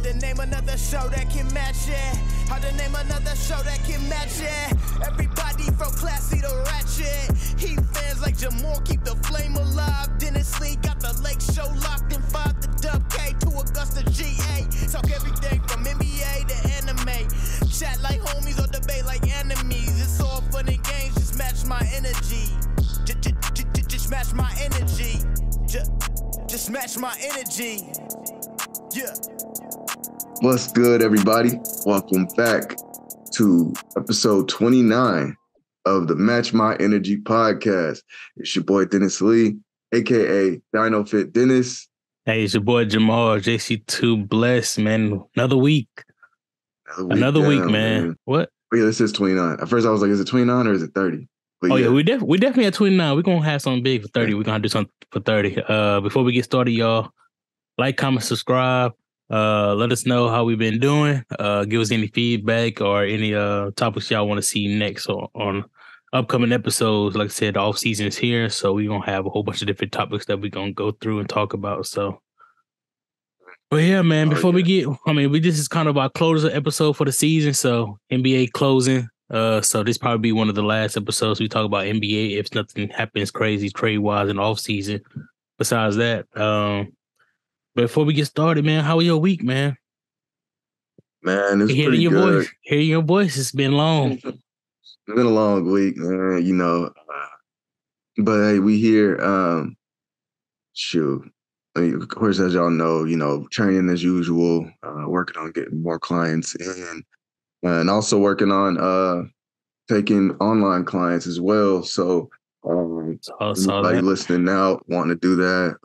to name another show that can match it. Hard to name another show that can match it. Everybody from classy to ratchet. Heat fans like Jamal keep the flame alive. Dennis Lee got the Lake Show locked in 5 to Dub K to Augusta GA. Talk everything from NBA to anime. Chat like homies or debate like enemies. It's all fun and games, just match my energy. Just match my energy. Just match my energy. Yeah. What's good, everybody? Welcome back to episode 29 of the Match My Energy podcast. It's your boy Dennis Lee, aka DINO Fit Dennis. Hey, it's your boy Jamal, JC2 Bless, man. Another week. Another week, man. What? Oh, yeah, this is 29. At first I was like, is it 29 or is it 30? But yeah, we definitely at 29. We're going to have something big for 30. We're going to do something for 30. Before we get started, y'all, like, comment, subscribe. Let us know how we've been doing. Give us any feedback or any topics y'all want to see next on upcoming episodes. Like I said, the off season is here, so we're going to have a whole bunch of different topics that we're going to go through and talk about. So, but yeah, man, before we get, this is kind of our closer episode for the season. So NBA closing. So this probably be one of the last episodes we talk about NBA if nothing happens crazy trade wise in off season. Besides that, before we get started, man, how was your week, man? Man, it's pretty good. Hearing your voice, it's been long. It's been a long week, man. You know, but hey, we here. Of course, as y'all know, training as usual, working on getting more clients in. And also working on taking online clients as well. So anybody listening out, wanting to do that,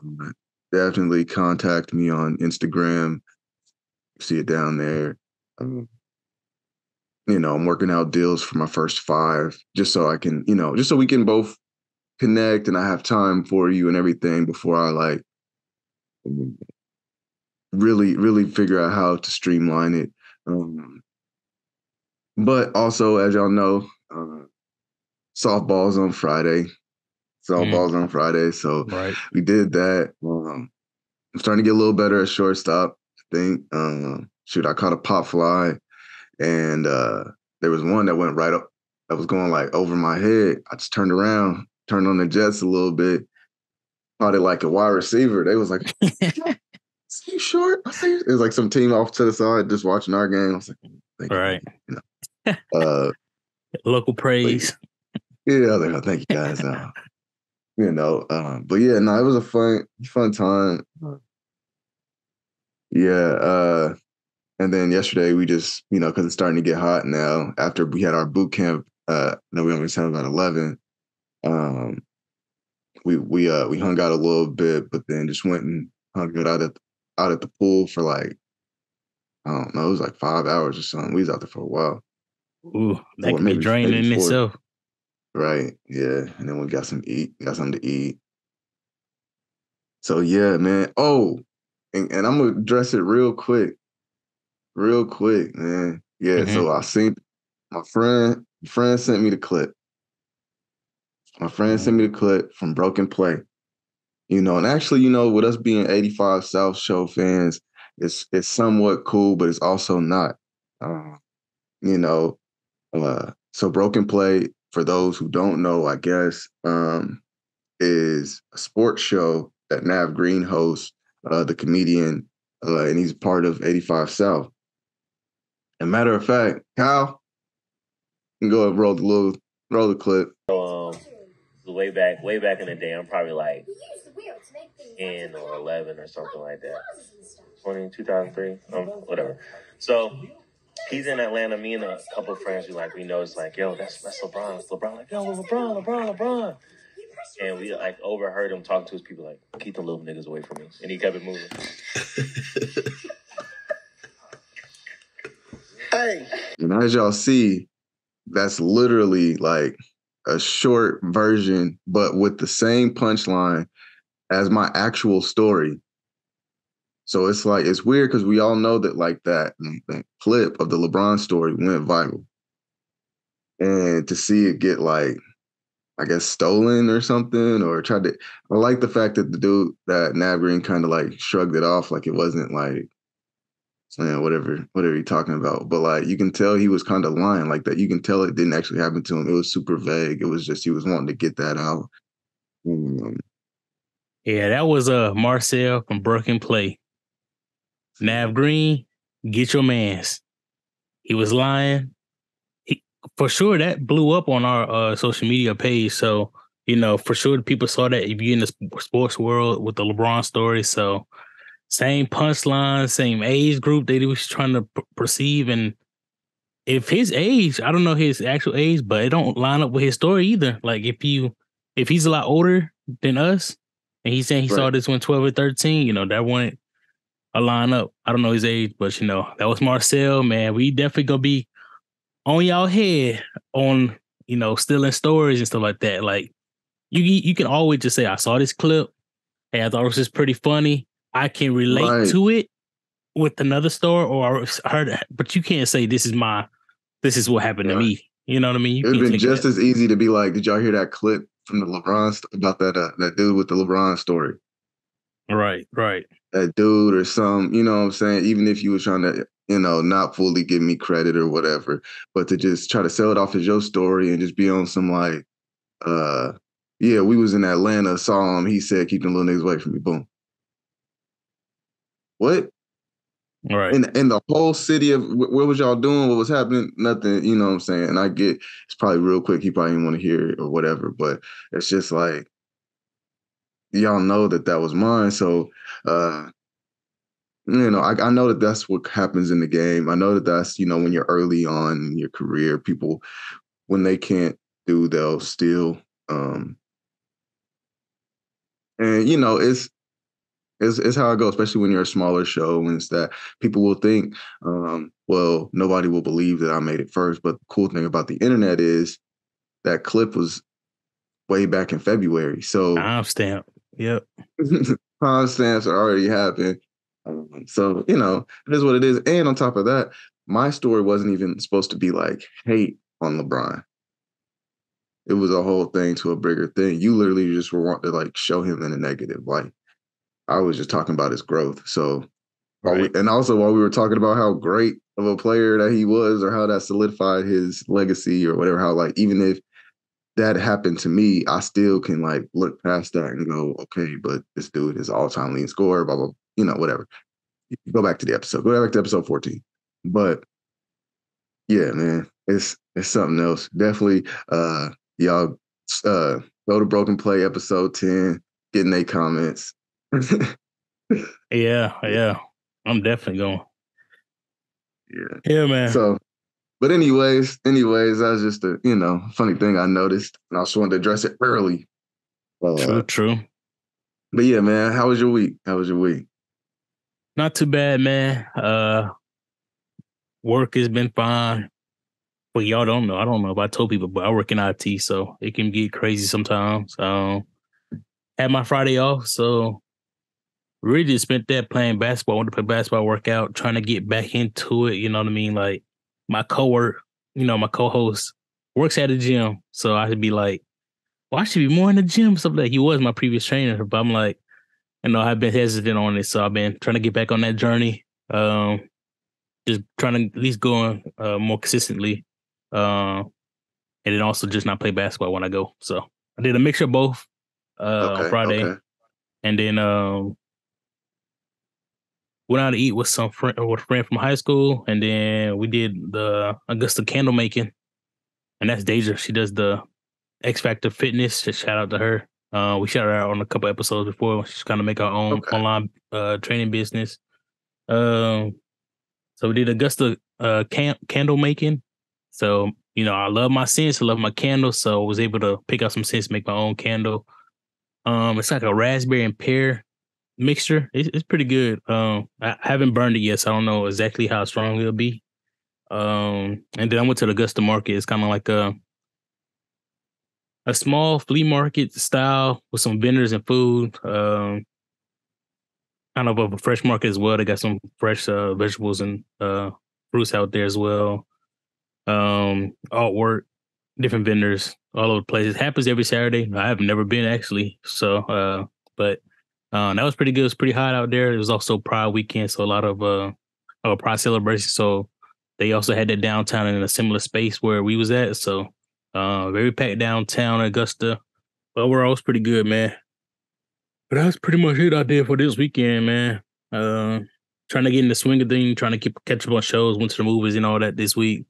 definitely contact me on Instagram. See it down there. I'm working out deals for my first 5, just so I can, just so we can both connect and I have time for you and everything before I really figure out how to streamline it. But also, as y'all know, softball's on Friday. So right. We did that. I'm starting to get a little better at shortstop, I think. I caught a pop fly, and there was one that went right up, that was going over my head. I just turned around, turned on the jets a little bit, caught it like a wide receiver. They was like, "You short?" It was like some team off to the side just watching our game. I was like, right. Local praise. Yeah, I was like, thank you guys. But yeah, no, it was a fun time. Yeah, and then yesterday we just, because it's starting to get hot now. After we had our boot camp, we only had about 11. We hung out a little bit, but then just went and hung out at the pool for I don't know, it was 5 hours or something. We was out there for a while. Ooh, that can be draining in itself. Right, yeah. And then we got something to eat. So yeah, man. Oh, and I'm gonna address it real quick, man. Yeah, mm-hmm. So I seen my friend sent me the clip. My friend sent me the clip from Broken Play. And actually, with us being 85 South Show fans, it's somewhat cool, but it's also not. So Broken Play, for those who don't know, I guess, is a sports show that Nav Green hosts, the comedian, and he's part of 85 South. And matter of fact, Kyle, you can go and roll the clip. So, way back in the day, I'm probably 10 or 11 or something like that. 2003, whatever. So he's in Atlanta. Me and a couple of friends, we know it's yo, that's LeBron. It's LeBron. Yo, LeBron. And we overheard him talking to his people keep the little niggas away from me. And he kept it moving. Hey. And as y'all see, that's literally a short version, but with the same punchline as my actual story. So it's it's weird because we all know that that clip of the LeBron story went viral. And to see it get stolen or something, or tried to, I like the fact that the dude, that Nav Green kind of shrugged it off, it wasn't whatever you're talking about. But like, you can tell he was kind of lying like that. You can tell it didn't actually happen to him. It was super vague. It was just he was wanting to get that out. Yeah, that was Marcell from Broken Play. Nav Green, get your mans. He was lying. For sure, that blew up on our social media page. So, for sure, people saw that if you're in the sports world with the LeBron story. So, same punchline, same age group that he was trying to perceive. And if his age, I don't know his actual age, but it don't line up with his story either. Like if he's a lot older than us, and he's saying he saw this when 12 or 13, that wouldn't line up. I don't know his age, but that was Marcell, man. We definitely gonna be on y'all head on, stealing stories and stuff like that. Like you can always just say, I saw this clip. Hey, I thought it was just pretty funny. I can relate to it with another story, or I heard it, but you can't say this is what happened to me. You know what I mean? It'd been just as easy to be like, did y'all hear that clip from the LeBron about that dude with the LeBron story? Right. That dude or some, you know what I'm saying? Even if you were trying to, not fully give me credit or whatever, but to just try to sell it off as your story and just be on some like, yeah, we was in Atlanta, saw him, he said, keep them little niggas away from me. Boom. What? Right. In the whole city of what was y'all doing? What was happening? Nothing, you know what I'm saying? And I get it's probably real quick. He probably didn't want to hear it or whatever, but it's just like, y'all know that was mine. So, I know that that's what happens in the game. I know that that's, when you're early on in your career, people, when they can't do, they'll steal. And, it's how it goes, especially when you're a smaller show, and it's that people will think, well, nobody will believe that I made it first. But the cool thing about the internet is that clip was way back in February. So timestamp. Yep. Timestamps are already happened. So, it is what it is. And on top of that, my story wasn't even supposed to be like hate on LeBron. It was a whole thing to a bigger thing. You literally just were wanting to like show him in a negative light. I was just talking about his growth. So, and also while we were talking about how great of a player that he was, or how that solidified his legacy or whatever, how like, even if that happened to me, I still can like look past that and go, okay, but this dude is all-time leading scorer, blah, blah, whatever. Go back to the episode. Go back to episode 14. But yeah, man, it's something else. Definitely, y'all go to Broken Play episode 10, getting their comments. Yeah. I'm definitely going. Yeah, man. So, but anyways, that was just a, funny thing I noticed, and I just wanted to address it early. True. But yeah, man, how was your week? Not too bad, man. Work has been fine. Well, y'all don't know. I don't know if I told people, but I work in IT, so it can get crazy sometimes. Had my Friday off, so really just spent that playing basketball. I wanted to play basketball, workout, trying to get back into it. You know what I mean? Like my my co-host works at a gym, so I should be like, well, I should be more in the gym. Stuff like he was my previous trainer, but I'm like, I've been hesitant on it, so I've been trying to get back on that journey. Just trying to at least go on more consistently, and then also just not play basketball when I go. So I did a mixture of both on Friday, and then went out to eat with a friend from high school, and then we did the Augusta candle making, and that's Deja. She does the X Factor Fitness. Just shout out to her. We shouted her out on a couple episodes before. She's kind of make our own online training business. So we did Augusta candle making. So, I love my scents. I love my candles. So I was able to pick out some scents, make my own candle. It's like a raspberry and pear mixture. It's pretty good. I haven't burned it yet, so I don't know exactly how strong it'll be. And then I went to the Augusta market. It's kind of like a small flea market style with some vendors and food. Kind of a fresh market as well. They got some fresh vegetables and fruits out there as well. Artwork, different vendors all over the place. It happens every Saturday. I have never been actually. But that was pretty good. It was pretty hot out there. It was also Pride weekend, so a lot of Pride celebration. So they also had that downtown in a similar space where we was at. So very packed downtown Augusta. Overall, it was pretty good, man. But that's pretty much it I did for this weekend, man. Trying to get in the swing of things, trying to catch up on shows, went to the movies and all that this week.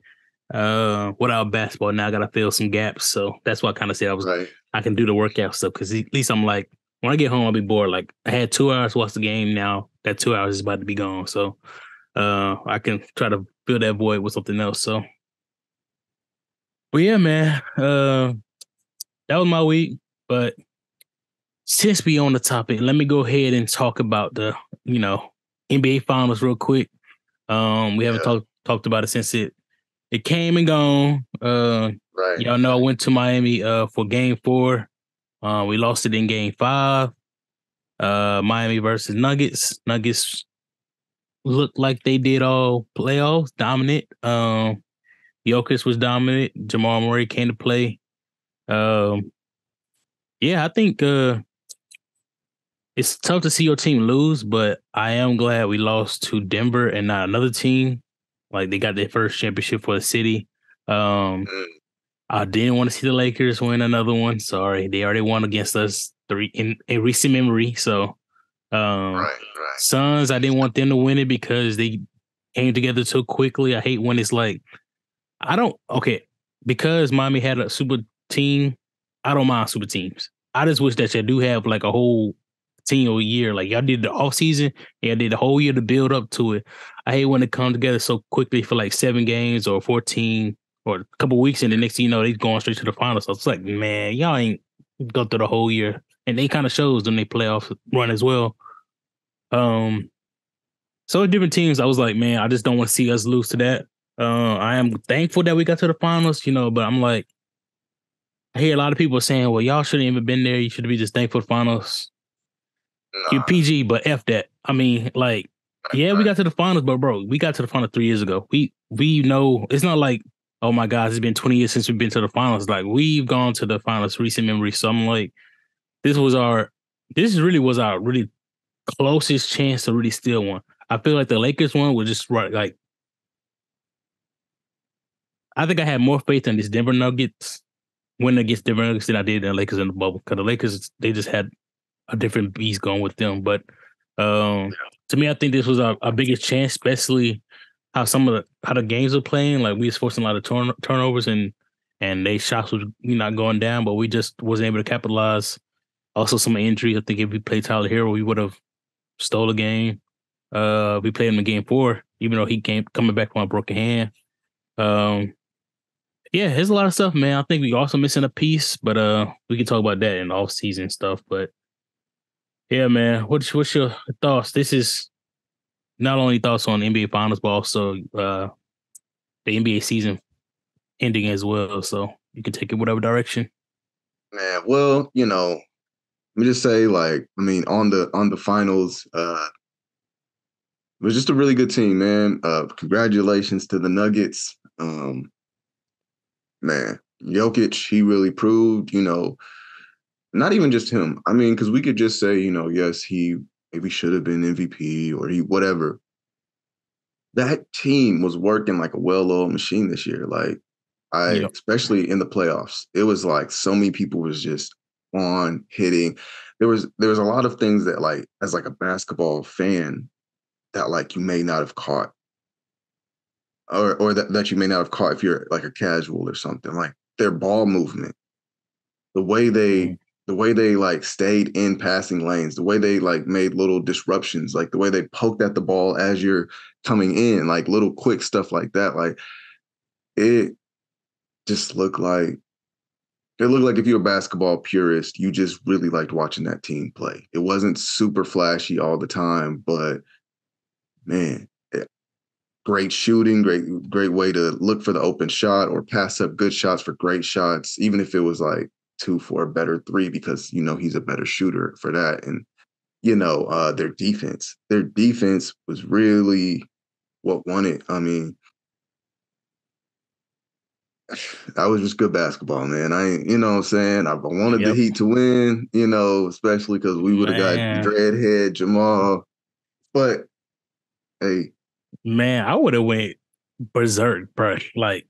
Without basketball, now I gotta fill some gaps. So that's why I kind of said I can do the workout stuff, because at least I'm like, when I get home, I'll be bored. Like, I had 2 hours to watch the game. Now that 2 hours is about to be gone. So I can try to fill that void with something else. So, but yeah, man, that was my week. But since we on the topic, let me go ahead and talk about the, NBA Finals real quick. We haven't talked about it since it came and gone. Y'all know I went to Miami for Game 4. We lost it in Game 5. Miami versus Nuggets. Nuggets looked like they did all playoffs, dominant. Jokic was dominant. Jamal Murray came to play. I think it's tough to see your team lose, but I am glad we lost to Denver and not another team. Like, they got their first championship for the city. I didn't want to see the Lakers win another one. Sorry, they already won against us in recent memory. So, Suns, I didn't want them to win it because they came together so quickly. I hate when it's like, because Miami had a super team, I don't mind super teams. I just wish that you do have like a whole team a year. Like, y'all did the offseason, y'all did the whole year to build up to it. I hate when it comes together so quickly for like 7 games or 14 or a couple weeks, and the next thing you know, they're going straight to the finals. So it's like, man, y'all ain't go through the whole year. And they kind of shows when they playoff run as well. So different teams, I was like, man, I just don't want to see us lose to that. I am thankful that we got to the finals, but I'm like, I hear a lot of people saying, well, y'all shouldn't even been there. You should be just thankful for the finals. You're PG, but F that. I mean, like, yeah, we got to the finals, but bro, we got to the finals 3 years ago. We know it's not like, oh my God, it's been 20 years since we've been to the finals. Like, we've gone to the finals, recent memory. So I'm like, this really was our really closest chance to really steal one. I feel like the Lakers one was just right. Like, I think I had more faith in this Denver Nuggets win against Denver Nuggets than I did in the Lakers in the bubble, because the Lakers, they just had a different beast going with them. But to me, I think this was our biggest chance, especially how the games were playing. Like, we was forcing a lot of turnovers, and they shots was not going down, but we just wasn't able to capitalize. Also, some injuries. I think if we played Tyler Hero, we would have stole a game. We played him in Game 4, even though he coming back from a broken hand. There's a lot of stuff, man. I think we also missing a piece, but we can talk about that in off-season stuff. But yeah, man, what's your thoughts? This is not only thoughts on the NBA Finals, but also the NBA season ending as well. So you can take it whatever direction. Man, well, let me just say, like, I mean, on the finals, it was just a really good team, man. Congratulations to the Nuggets. Man, Jokic, he really proved, not even just him. I mean, because we could just say, yes, he maybe should have been MVP or he whatever. That team was working like a well-oiled machine this year. Like, especially in the playoffs, it was like so many people was just on hitting. There was a lot of things that, like, as like a basketball fan, that like you may not have caught. Or that you may not have caught if you're like a casual or something. Like, their ball movement, the way they like stayed in passing lanes, the way they like made little disruptions, like the way they poked at the ball as you're coming in, like little quick stuff like that. Like, it just looked like if you're a basketball purist, you just really liked watching that team play. It wasn't super flashy all the time, but man, great shooting, great way to look for the open shot or pass up good shots for great shots, even if it was like 2 for a better 3, because he's a better shooter for that. And their defense was really what won it. I mean, that was just good basketball, man. I ain't, what I'm saying? I wanted the Heat to win, especially because we would have got Dreadhead Jamal. But hey, Man, I would have went berserk, bro. Like,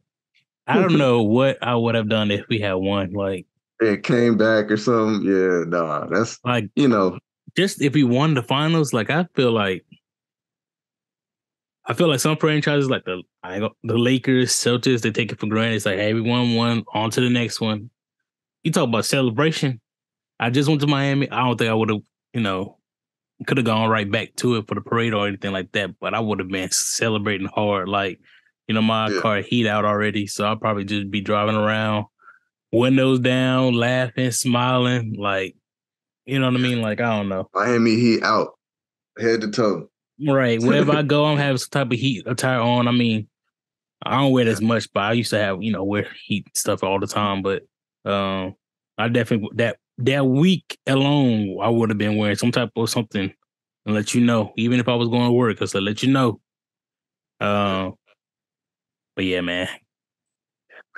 I don't know what I would have done if we had won. Like, It came back or something. Yeah, nah, that's like just if we won the finals. Like, I feel like some franchises, like the Lakers, Celtics, they take it for granted. It's like, hey, we won one, on to the next one. You talk about celebration. I just went to Miami. I don't think I would have, could have gone right back to it for the parade or anything like that. But I would have been celebrating hard. Like, my car heat out already. So I'll probably just be driving around, windows down, laughing, smiling. Like, you know what I mean? Like, I don't know. Miami heat out, head to toe. Right. Wherever I go, I'm having some type of heat attire on. I mean, I don't wear it as much, but I used to have, wear heat stuff all the time. But I definitely, that week alone, I would have been wearing some type of something and let you know, even if I was going to work, because I let you know. But yeah, man.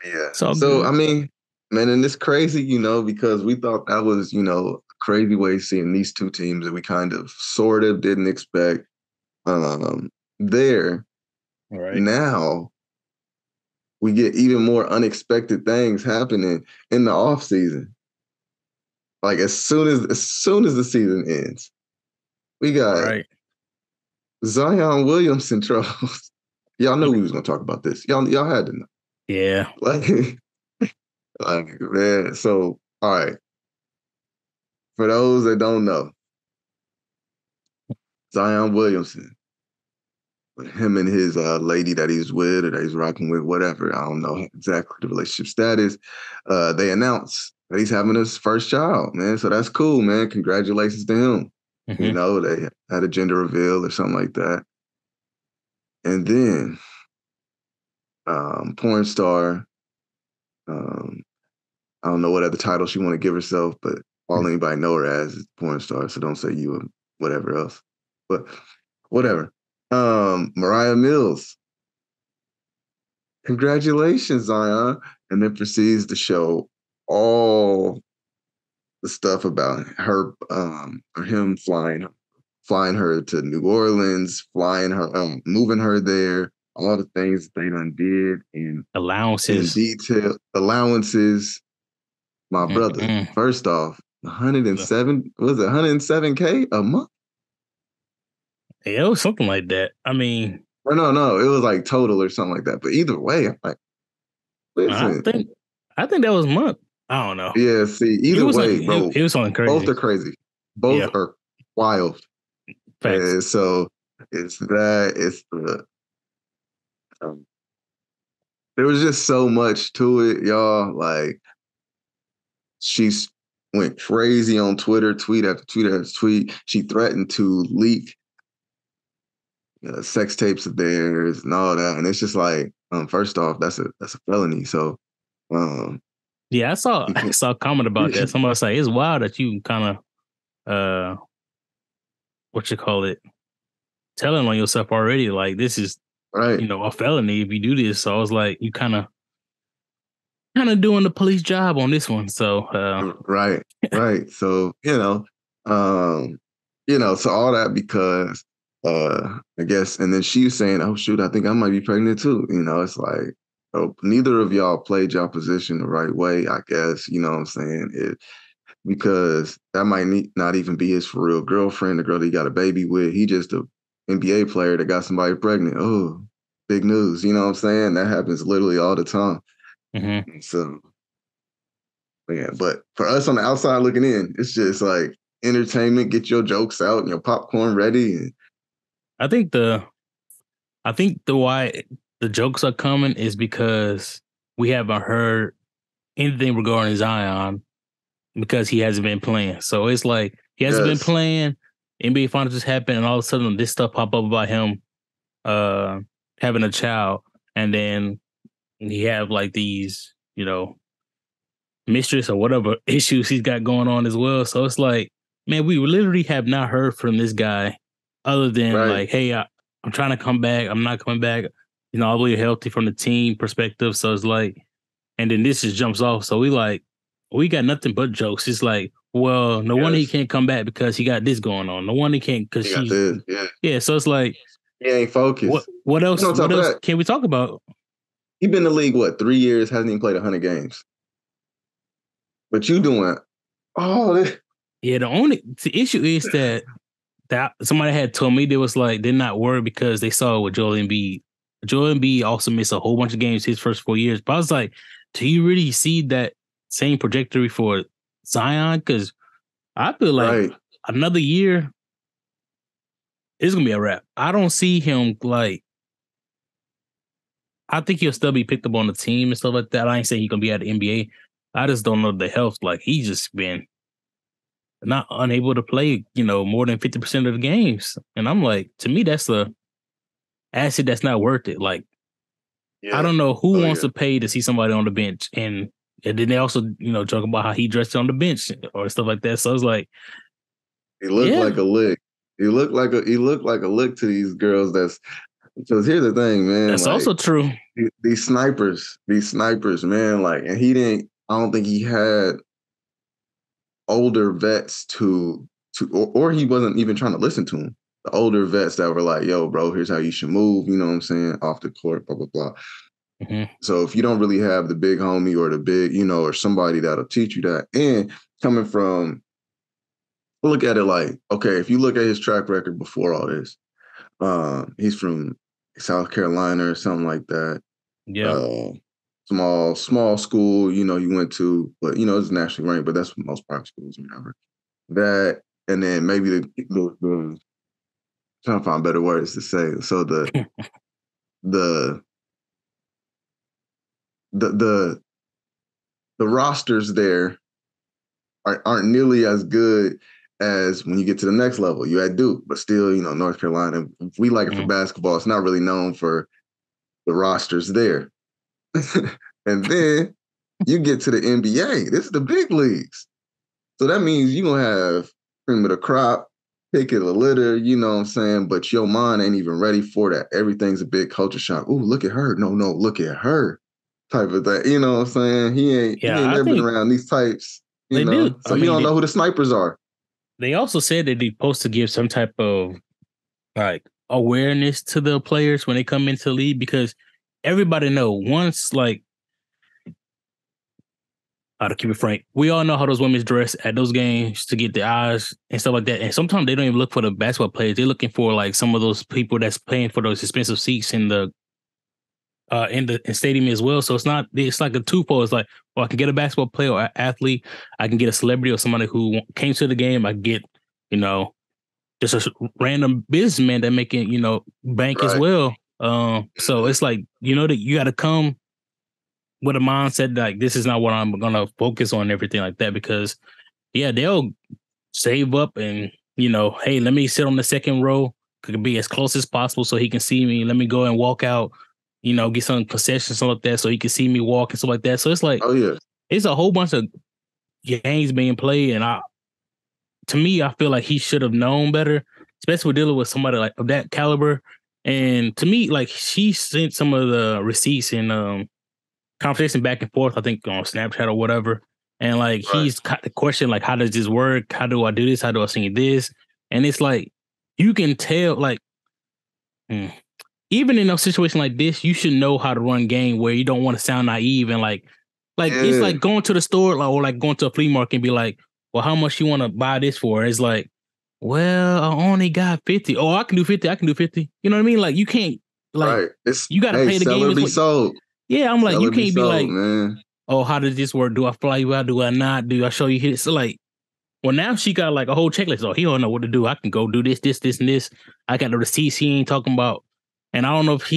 Yeah. So I mean, man, and it's crazy, because we thought that was, a crazy way of seeing these two teams that we kind of sort of didn't expect. There. Right. Now we get even more unexpected things happening in the off season. Like as soon as the season ends, we got Zion Williamson troubles. Y'all knew we was gonna talk about this. Y'all had to know. Yeah. Like man. So all right. For those that don't know, Zion Williamson, him and his lady that he's with or that he's rocking with, whatever, I don't know exactly the relationship status. They announced that he's having his first child, man. So that's cool, man. Congratulations to him. Mm-hmm. They had a gender reveal or something like that. And then porn star, I don't know what other title she want to give herself, but all anybody know her as is porn star. So don't say you or whatever else. But whatever. Mariah Mills. Congratulations, Zion. And then proceeds to show all the stuff about her, or him flying her to New Orleans, flying her, moving her there, all the things that they done did in allowances, in detail, allowances. My brother, first off, 107, was it 107K a month? Yeah, it was something like that. I mean, or no, it was like total or something like that. But either way, I'm like, listen, I think that was a month. I don't know. Yeah, see, either way, bro, it was something crazy. Both are crazy. Both are wild. Facts. So it's the there was just so much to it, y'all. Like she went crazy on Twitter, tweet after tweet after tweet. She threatened to leak sex tapes of theirs and all that, and it's just like, first off, that's a felony. So, yeah, I saw a comment about that. Somebody say it's wild that you kind of telling on yourself already. Like this is a felony if you do this. So I was like, you kind of doing the police job on this one. So right. So so all that because I guess, and then she was saying, "Oh shoot, I think I might be pregnant too." It's like, oh, neither of y'all played y'all position the right way, I guess. You know what I'm saying? Because that might not even be his for real girlfriend, the girl that he got a baby with. He just a NBA player that got somebody pregnant. Oh, big news. You know what I'm saying? That happens literally all the time. Mm-hmm. So, yeah, but for us on the outside looking in, it's just like entertainment. Get your jokes out and your popcorn ready. And I think the why the jokes are coming is because we haven't heard anything regarding Zion because he hasn't been playing. So it's like he hasn't been playing. NBA Finals just happened, and all of a sudden this stuff pop up about him having a child, and then he have like these, mistress or whatever issues he's got going on as well. So it's like, man, we literally have not heard from this guy other than like, hey, I'm trying to come back. I'm not coming back. I'll be healthy from the team perspective. So it's like, and then this just jumps off. So we got nothing but jokes. It's like, well, no wonder he can't come back because he got this going on. No wonder he can't because she's yeah. So it's like He ain't focused. What else? You know, What else can we talk about? He been in the league, 3 years, hasn't even played 100 games. But you doing Yeah, the issue is that somebody had told me they was like they're not worried because they saw with Joel Embiid. Joel Embiid also missed a whole bunch of games his first 4 years. But I was like, do you really see that same trajectory for Zion? Because I feel like another year it's gonna be a wrap. I don't see him like. I think he'll still be picked up on the team and stuff like that. I ain't saying he's gonna be at the NBA. I just don't know the health. Like he's just been not unable to play, more than 50% of the games. And I'm like, to me, that's a asset that's not worth it. Like, I don't know who wants to pay to see somebody on the bench. And then they also, joke about how he dressed on the bench or stuff like that. So it's like, he looked like a lick. He looked like a lick to these girls. Because here's the thing, man. That's also true. These snipers, man. Like, and I don't think he had older vets or he wasn't even trying to listen to him. The older vets that were like, yo, bro, here's how you should move, you know what I'm saying, off the court, blah, blah, blah. Mm-hmm. So if you don't really have the big homie or the big, or somebody that'll teach you that, and coming from, look at it like, okay, if you look at his track record before all this, he's from South Carolina or something like that. Yeah. Small school, you went to, but it's nationally ranked, but that's what most private schools or whatever. That, and then maybe the trying to find better words to say. So the rosters there aren't nearly as good as when you get to the next level. You at Duke, but still, North Carolina. If we like it for basketball, it's not really known for the rosters there. And then you get to the NBA. This is the big leagues. So that means you're going to have cream of the crop, pick of the litter, you know what I'm saying? But your mind ain't even ready for that. Everything's a big culture shock. Ooh, look at her. No, look at her type of thing. You know what I'm saying? He ain't never been around these types. You know? Do. So he don't know who the snipers are. They also said that they're supposed to give some type of like awareness to the players when they come into the league, because everybody know once, like, to keep it frank, we all know how those women dress at those games to get the eyes and stuff like that. And sometimes they don't even look for the basketball players. They're looking for like some of those people that's paying for those expensive seats in the stadium as well. So it's like a twofold. It's like, well, I can get a basketball player or athlete. I can get a celebrity or somebody who came to the game. I can get, just a random businessman that making, bank as well. So it's like, that you got to come with a mindset like this is not what I'm gonna focus on and everything like that, because they'll save up and hey, let me sit on the second row, could be as close as possible so he can see me. Let me go and walk out, get some concessions, something like that, so he can see me walk and stuff like that. So it's like, it's a whole bunch of games being played, and to me, I feel like he should have known better, especially with dealing with somebody like of that caliber. And to me, like, she sent some of the receipts and conversation back and forth, I think on Snapchat or whatever. And like, he's got the question, like, how does this work? How do I do this? How do I sing this? And it's like, you can tell, like, even in a situation like this, you should know how to run game where you don't want to sound naive and like it's like going to the store or like going to a flea market and be like, well, how much you want to buy this for? It's like, well, I only got 50. Oh, I can do 50. I can do 50. You know what I mean? Like, you can't, like, you got to pay the game. Be sold. Yeah, I'm like, you can't be like, man, oh, how does this work? Do I fly you out? Do I not? Do I show you hit? So like, well, now she got like a whole checklist. Oh, he don't know what to do. I can go do this, and this. I got the receipts he ain't talking about. And I don't know if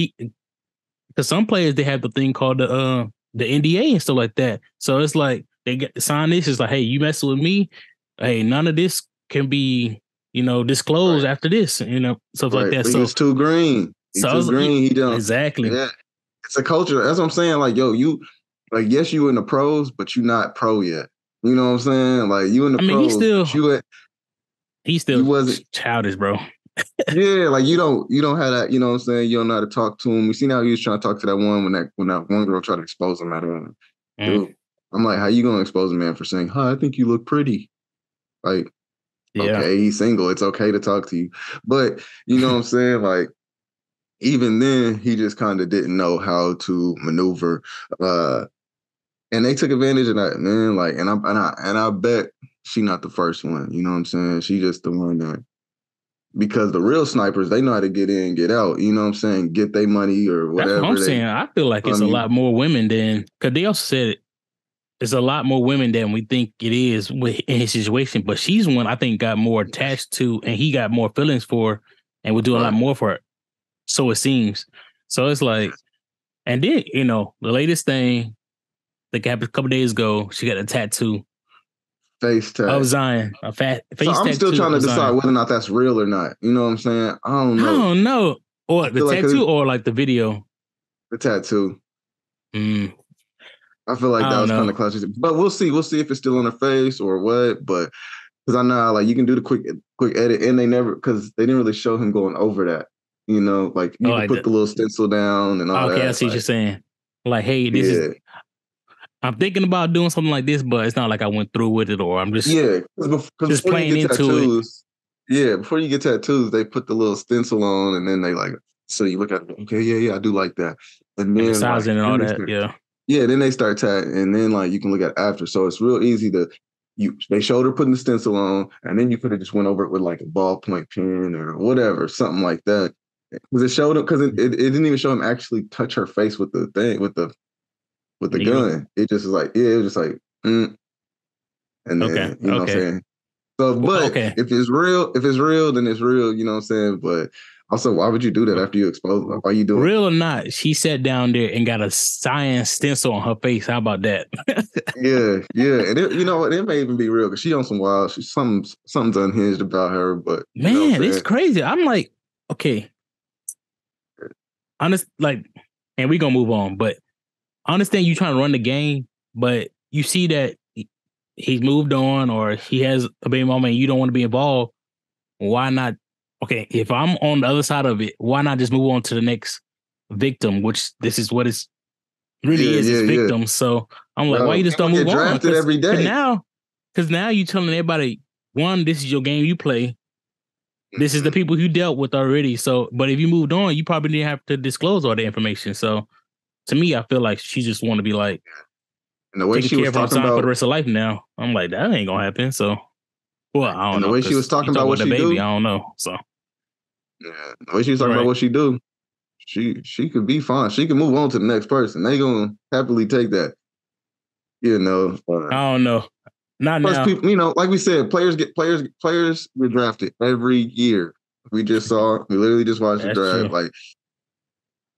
because some players, they have the thing called the NDA and stuff like that. So it's like, they get to sign this. It's like, hey, you messing with me? Hey, none of this can be, disclosed after this, stuff like that. So it's too green. He's too green. He don't. Exactly. Yeah. It's a culture. That's what I'm saying. Like, yo, yes, you in the pros, but you not pro yet. You know what I'm saying? Like, you in the pros. He wasn't childish, bro. Yeah, like you don't have that. You know what I'm saying? You don't know how to talk to him. You seen how he was trying to talk to that one when that one girl tried to expose him at him. Dude, I'm like, how you gonna expose a man for saying, "Hi, I think you look pretty"? Like, okay, he's single. It's okay to talk to you, but you know what I'm saying? Like, even then, he just kind of didn't know how to maneuver. And they took advantage of that, man. Like, and I bet she not the first one. You know what I'm saying? She just the one that, because the real snipers, they know how to get in, get out. You know what I'm saying? Get their money or whatever. That's what I'm saying. I feel like it's a lot more women than, because they also said it's a lot more women than we think it is in his situation. But she's one I think got more attached to, and he got more feelings for, and would do a lot more for her. So it seems. So it's like, and then, you know, the latest thing that happened a couple days ago, she got a tattoo. Face tag. Of Zion. A face so I'm still trying to decide whether or not that's real or not. You know what I'm saying? I don't know. Or the tattoo or like the video? The tattoo. I feel like that was kind of classic. But we'll see. We'll see if it's still on her face or what. But because I know like you can do the quick edit, and because they didn't really show him going over that. You know, like you can put the little stencil down and all that. Okay, I see what you're saying. Like, hey, this is. I'm thinking about doing something like this, but it's not like I went through with it, or I'm just just playing into tattoos, it. Yeah, before you get tattoos, they put the little stencil on, and then they like, so you look at it, okay, yeah, I do like that, and then the sizing and all that, yeah. Then they start tagging, and then like you can look at it after, so it's real easy to They showed her putting the stencil on, and then you could have just went over it with like a ballpoint pen or whatever, something like that. Because it showed him, because it didn't even show him actually touch her face with the thing with the gun. It just was like, it was just like, and then you know what I'm saying. So, but if it's real, then it's real. You know what I'm saying. But also, why would you do that after you expose? Why are you doing real or not? She sat down there and got a science stencil on her face. How about that? yeah, and you know what? It may even be real because she on some wild. Something's unhinged about her. But man, it's crazy. I'm like, okay, honest, like, and we gonna move on, but. I understand you trying to run the game, but you see that he's moved on or he has a baby mama and you don't want to be involved. Why not? Okay, if I'm on the other side of it, why not just move on to the next victim, which this is what it's really is victim. So I'm like, why you just don't move on? Drafted every day. Because now you telling everybody, one, this is your game you play. This is the people you dealt with already. So, but if you moved on, you probably didn't have to disclose all the information. So to me, I feel like she just want to be like, and the way she was talking about for the rest of life now. I'm like, that ain't gonna happen. So, well, I don't know. The way she was talking about what she do, I don't know. So, yeah, the way she was talking about what she do, she could be fine. She can move on to the next person. They gonna happily take that. You know, I don't know. Not now. People, you know, like we said, players get drafted every year. We literally just watched the draft. True. Like,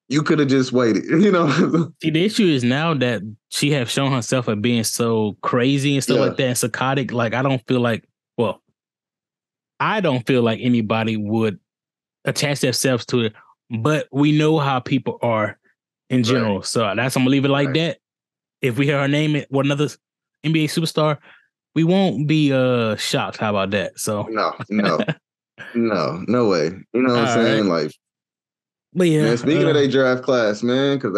you could have just waited, you know. See, the issue is now that she have shown herself as being so crazy and stuff like that and psychotic. Like, I don't feel like anybody would attach themselves to it. But we know how people are in general. Right. So I'm gonna leave it like that. If we hear her name it or another NBA superstar, we won't be shocked. How about that? So no way. You know what I'm saying? Right. Like, but yeah. Man, speaking of their draft class, man, because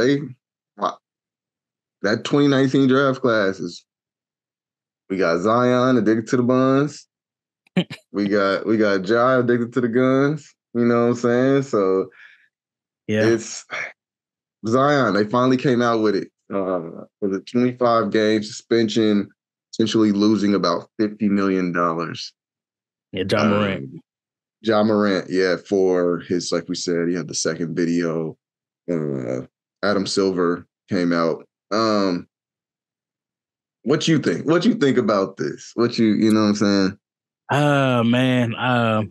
that 2019 draft class we got Zion addicted to the buns. we got Jai addicted to the guns. You know what I'm saying? So it's Zion. They finally came out with it for the 25 game suspension, essentially losing about $50 million. Yeah, John Morant. John Morant, for his, like we said, he had the second video. Adam Silver came out. What you think? What you think about this? You know what I'm saying? Man.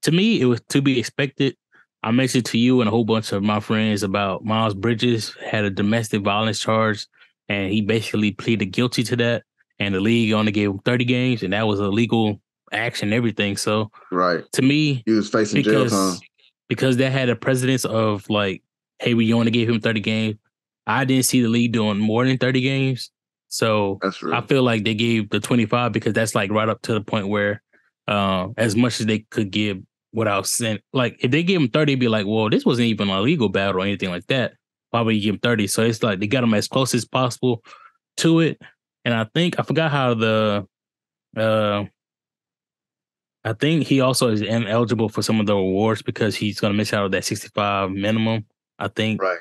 To me, it was to be expected. I mentioned to you and a whole bunch of my friends about Miles Bridges had a domestic violence charge, and he basically pleaded guilty to that. And the league only gave him 30 games, and that was a legal action and everything. So to me, he was facing jail time because that had a precedence of like, hey, we only gave him 30 games. I didn't see the league doing more than 30 games. So I feel like they gave the 25 because that's like right up to the point where as much as they could give without sin, like if they gave him 30, it'd be like, well, this wasn't even a legal battle or anything like that. Why would you give him 30? So it's like they got him as close as possible to it. And I forgot how the I think he also is ineligible for some of the awards because he's going to miss out on that 65 minimum, I think. Right.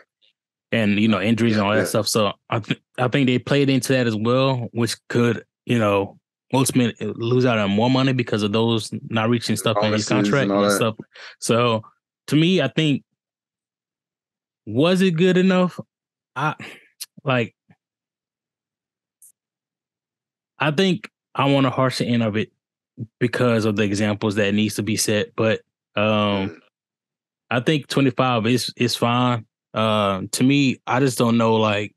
And, injuries and all that Yeah. stuff. So I think they played into that as well, which could, ultimately lose out on more money because of those not reaching stuff in his Bonuses contract and all and that. stuff. So to me, I think, was it good enough? I think I want to harsh the end of it because of the examples that needs to be set. But I think 25 is fine. To me, I just don't know, like,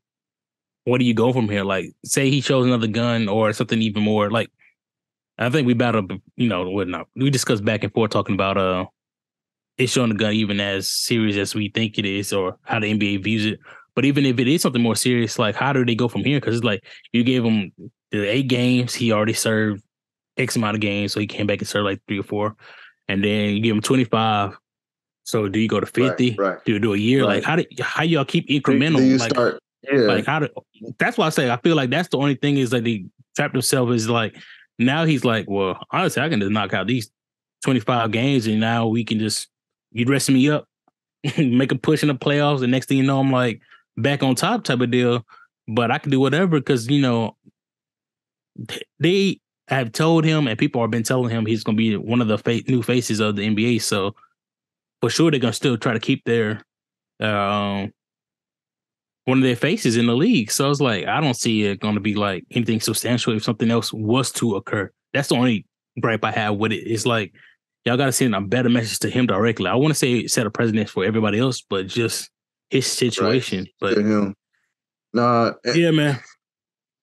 where do you go from here? Like, say he shows another gun or something even more. Like, I think we we discussed back and forth talking about it showing the gun even as serious as we think it is, or how the NBA views it. But even if it is something more serious, like, how do they go from here? Because it's like you gave him the 8 games, he already served X amount of games, so he came back and served like 3 or 4, and then you give him 25. So do you go to 50? Right. Do you do a year? Right. Like, how y'all keep Do incremental? you Like, start? Yeah. That's why I say I feel like that's the only thing is that they trapped himself is like, now he's like, well, honestly, I can just knock out these 25 games and now we can just, you dress me up, make a push in the playoffs. And next thing you know, I'm like back on top type of deal. But I can do whatever because, they have told him and people have been telling him he's going to be one of the new faces of the NBA. So for sure, they're going to still try to keep their one of their faces in the league. So it's like, I don't see it going to be like anything substantial if something else was to occur. That's the only gripe I have with it. It's like, y'all got to send a better message to him directly. I want to say set a precedent for everybody else, but just his situation. Right. But to him. Nah. Yeah, man.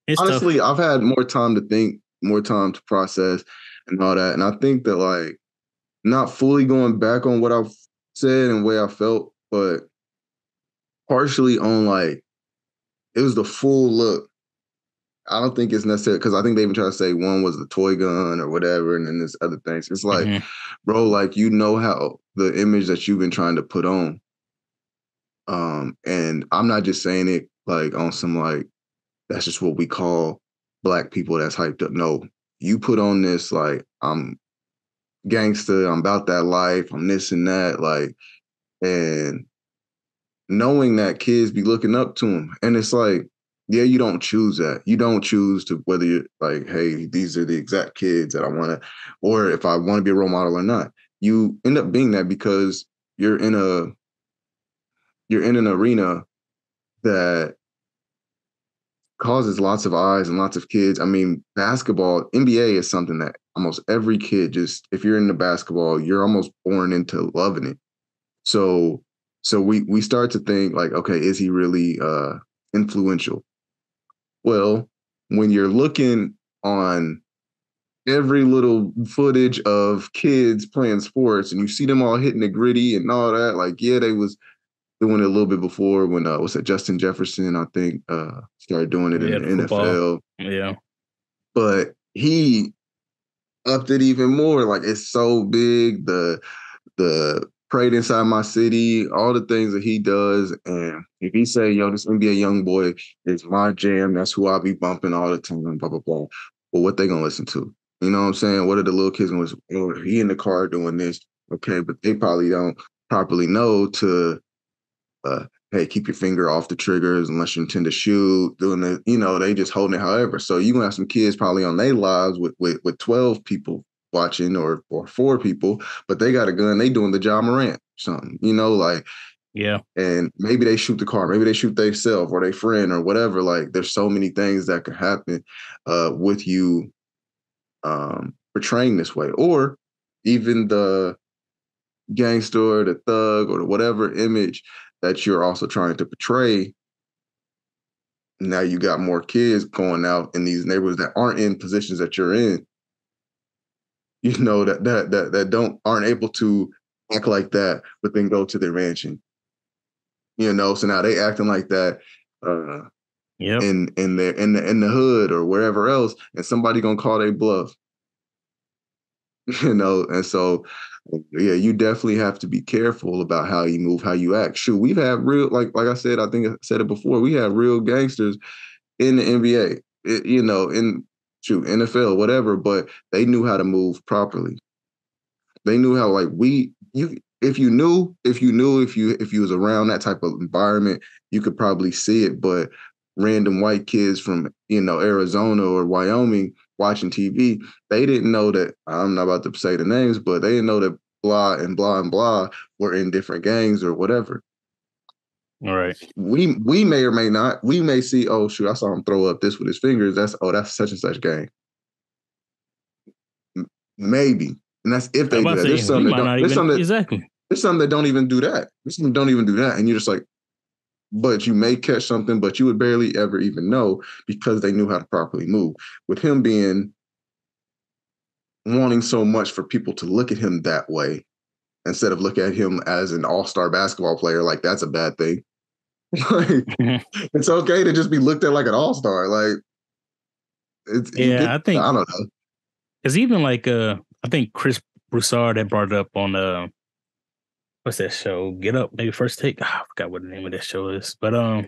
It's honestly, tough. I've had more time to think, more time to process and all that. And I think that, like, not fully going back on what I've said and the way I felt, but partially on, like, it was the full look. I don't think it's necessary because I think they even try to say one was the toy gun or whatever, and then there's other things. It's like, bro, like, how the image that you've been trying to put on. And I'm not just saying it like on some like, that's just what we call Black people that's hyped up. No, you put on this like, I'm gangster, I'm about that life, I'm this and that, like, and knowing that kids be looking up to him. And it's like, yeah, you don't choose that. You don't choose to whether you're like, hey, these are the exact kids that I want to, or if I want to be a role model or not. You end up being that because you're in an arena that causes lots of eyes and lots of kids. I mean, basketball, NBA is something that almost every kid just, if you're into basketball, you're almost born into loving it. So we start to think like, okay, is he really influential? Well, when you're looking on every little footage of kids playing sports and you see them all hitting the gritty and all that, like, yeah, they was doing it a little bit before when what's that, Justin Jefferson, I think, started doing it in the NFL. Yeah. But he upped it even more. Like, it's so big, the Prayed Inside My City, all the things that he does. And if he say, yo, this NBA young boy is my jam, that's who I'll be bumping all the time, blah, blah, blah. Well, what they gonna listen to? You know what I'm saying? What are the little kids gonna listen to? Oh, he in the car doing this. Okay, but they probably don't properly know to hey, keep your finger off the triggers unless you intend to shoot, doing the, they just holding it however. So you're gonna have some kids probably on their lives with 12 people watching or 4 people, but they got a gun, they doing the John Morant something, like, yeah. And maybe they shoot the car, maybe they shoot themselves or their friend or whatever. Like, there's so many things that could happen with you portraying this way, or even the gangster or the thug or the whatever image that you're also trying to portray. Now you got more kids going out in these neighborhoods that aren't in positions that you're in, that aren't able to act like that, but then go to their mansion. So now they acting like that in the hood or wherever else, and somebody gonna call their bluff. And so, yeah, you definitely have to be careful about how you move, how you act. Shoot, we've had real, like I said, I think I said it before, we have real gangsters in the NBA, in NFL, whatever, but they knew how to move properly. They knew how like if you was around that type of environment, you could probably see it. But random white kids from Arizona or Wyoming watching TV, they didn't know that. I'm not about to say the names, but they didn't know that blah and blah and blah were in different gangs or whatever. All right. We may or may not. We may see, oh shoot, I saw him throw up this with his fingers. That's such and such gang. Maybe. And that's if they do that. There's some that don't. There's some that don't even do that. There's some that don't even do that. And you're just like, but you may catch something, but you would barely ever even know because they knew how to properly move. With him being wanting so much for people to look at him that way, instead of look at him as an all-star basketball player, like that's a bad thing. Like, it's okay to just be looked at like an all-star. Like, I think I don't know. Because even like I think Chris Broussard had brought it up on what's that show? Get Up, maybe First Take. I forgot what the name of that show is. But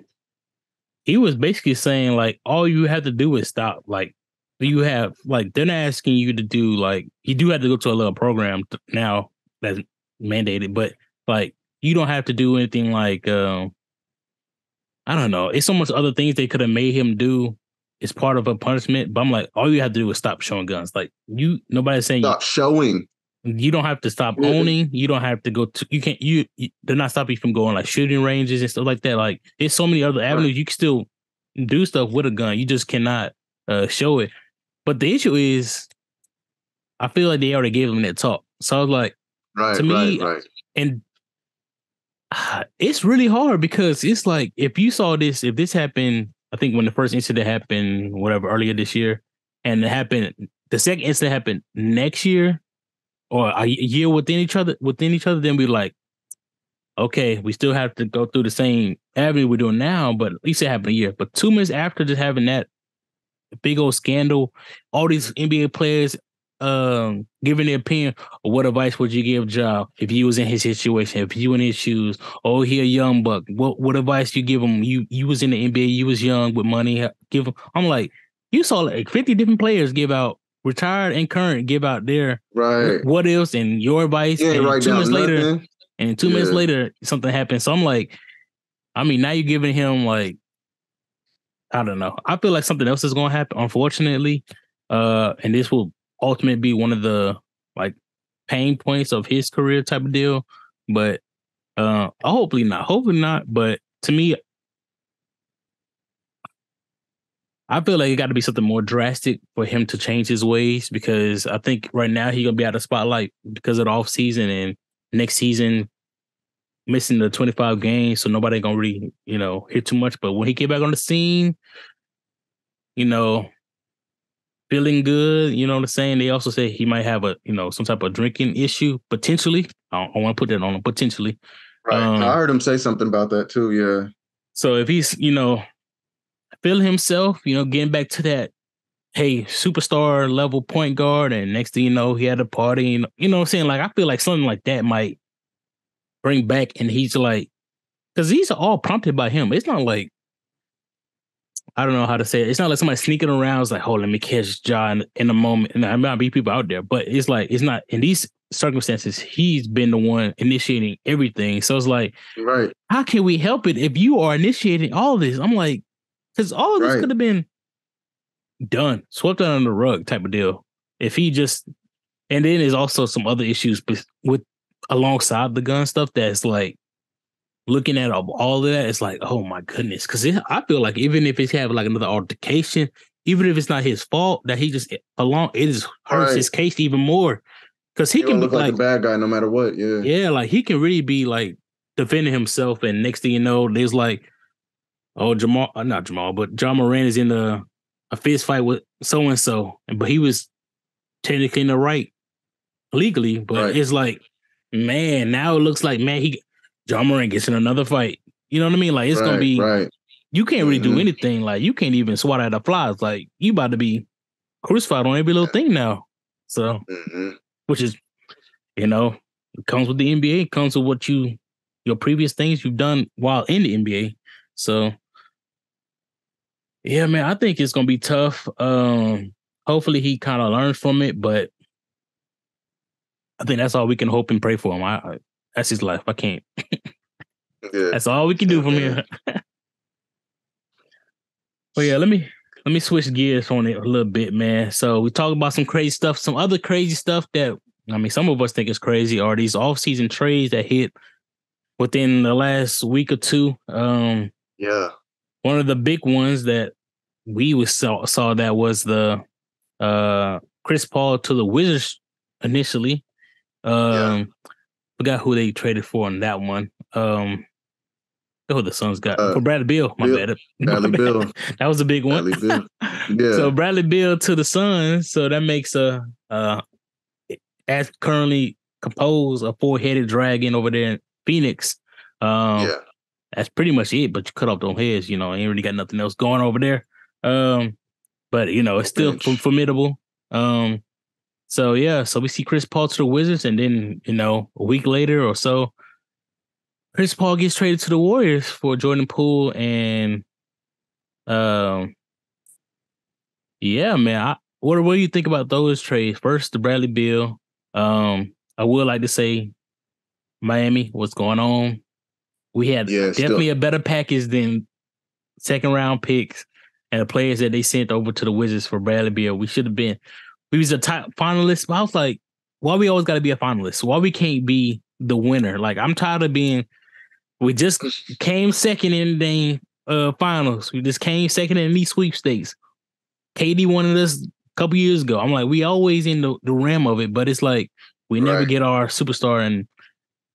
he was basically saying like all you have to do is stop. Like you have like they're not asking you to do like you do have to go to a little program now that's mandated, but like you don't have to do anything like I don't know. It's so much other things they could have made him do. It's part of a punishment, but I'm like, all you have to do is stop showing guns. Like nobody's saying stop showing. You don't have to stop owning. You don't have to go to. You can't. They're not stopping you from going like shooting ranges and stuff like that. Like there's so many other avenues you can still do stuff with a gun. You just cannot show it. But the issue is, I feel like they already gave them that talk. So I was like, to me, and it's really hard because it's like if this happened. I think when the first incident happened, whatever, earlier this year, and the second incident happened next year or a year within each other, then we're like, okay, we still have to go through the same avenue we're doing now, but at least it happened a year. But 2 months after just having that big old scandal, all these NBA players giving their opinion, what advice would you give Ja if you was in his situation, if you in his shoes? Oh, he a young buck. What advice you give him? You was in the NBA, you was young with money. Give him. I'm like, you saw like 50 different players give out, retired and current, give out their what ifs and your advice. Yeah, and right. 2 months later, and 2 minutes later, something happened. So I'm like, I mean, now you're giving him like, I don't know. I feel like something else is going to happen, unfortunately, and this will ultimately be one of the like pain points of his career type of deal, but hopefully not. But to me, I feel like it got to be something more drastic for him to change his ways, because I think right now he's gonna be out of the spotlight because of the off season, and next season missing the 25 games, so nobody gonna really hear too much. But when he get back on the scene, feeling good, you know what I'm saying? They also say he might have some type of drinking issue, potentially. I want to put that on him, potentially. Right. I heard him say something about that too, yeah. So if he's, feeling himself, getting back to that, hey, superstar level point guard, and next thing you know, he had a party, you know what I'm saying? Like, I feel like something like that might bring back, and he's like, because these are all prompted by him. It's not like, I don't know how to say it. It's not like somebody sneaking around. It's like, oh, let me catch Ja in a moment. And there might be people out there, but it's like, it's not in these circumstances. He's been the one initiating everything. So it's like, right. How can we help it if you are initiating all this? I'm like, because all of this could have been done, swept under the rug type of deal. If he just, and then there's also some other issues with alongside the gun stuff that's like, looking at all of that, it's like, oh my goodness. Because I feel like even if he's having like another altercation, even if it's not his fault, that he just it just hurts his case even more. Because he can look like a bad guy no matter what. Yeah. Yeah, like he can really be like defending himself, and next thing you know, there's like, oh, not Jamal, but Ja Morant is in a fist fight with so and so, but he was technically in the right legally, but it's like, man, now it looks like, man, Ja Morant gets in another fight. You know what I mean? Like, it's going to be, you can't really do anything. Like, you can't even swat at the flies. Like, you about to be crucified on every little thing now. So, which is, it comes with the NBA, comes with what your previous things you've done while in the NBA. So, yeah, man, I think it's going to be tough. Hopefully he kind of learns from it, but I think that's all we can hope and pray for him. That's his life. I can't. Yeah. That's all we can do from here. But yeah, let me switch gears on it a little bit, man. So we talk about some crazy stuff, some other crazy stuff that, I mean, some of us think is crazy, are these off-season trades that hit within the last week or two. Yeah. One of the big ones that we saw that was the Chris Paul to the Wizards initially. Forgot who they traded for on that one. Who the Suns got for Bradley Beal? My bad. Bradley Beal. That was a big one. Bradley Beal. Yeah. So Bradley Beal to the Suns. So that makes as currently composed, a 4-headed dragon over there in Phoenix. That's pretty much it. But you cut off those heads. You know, ain't really got nothing else going over there. But you know, it's still formidable. So yeah, so we see Chris Paul to the Wizards, and then, you know, a week later or so, Chris Paul gets traded to the Warriors for Jordan Poole, and yeah, man. What do you think about those trades? First, the Bradley Beal. I would like to say, Miami, what's going on? We had definitely a better package than second-round picks and the players that they sent over to the Wizards for Bradley Beal. We was a top finalist. But I was like, why we always got to be a finalist? Why we can't be the winner? Like, I'm tired of being. We just came second in the finals. We just came second in these sweepstakes. KD wanted us a couple years ago. I'm like, we always in the rim of it, but it's like we never get our superstar. And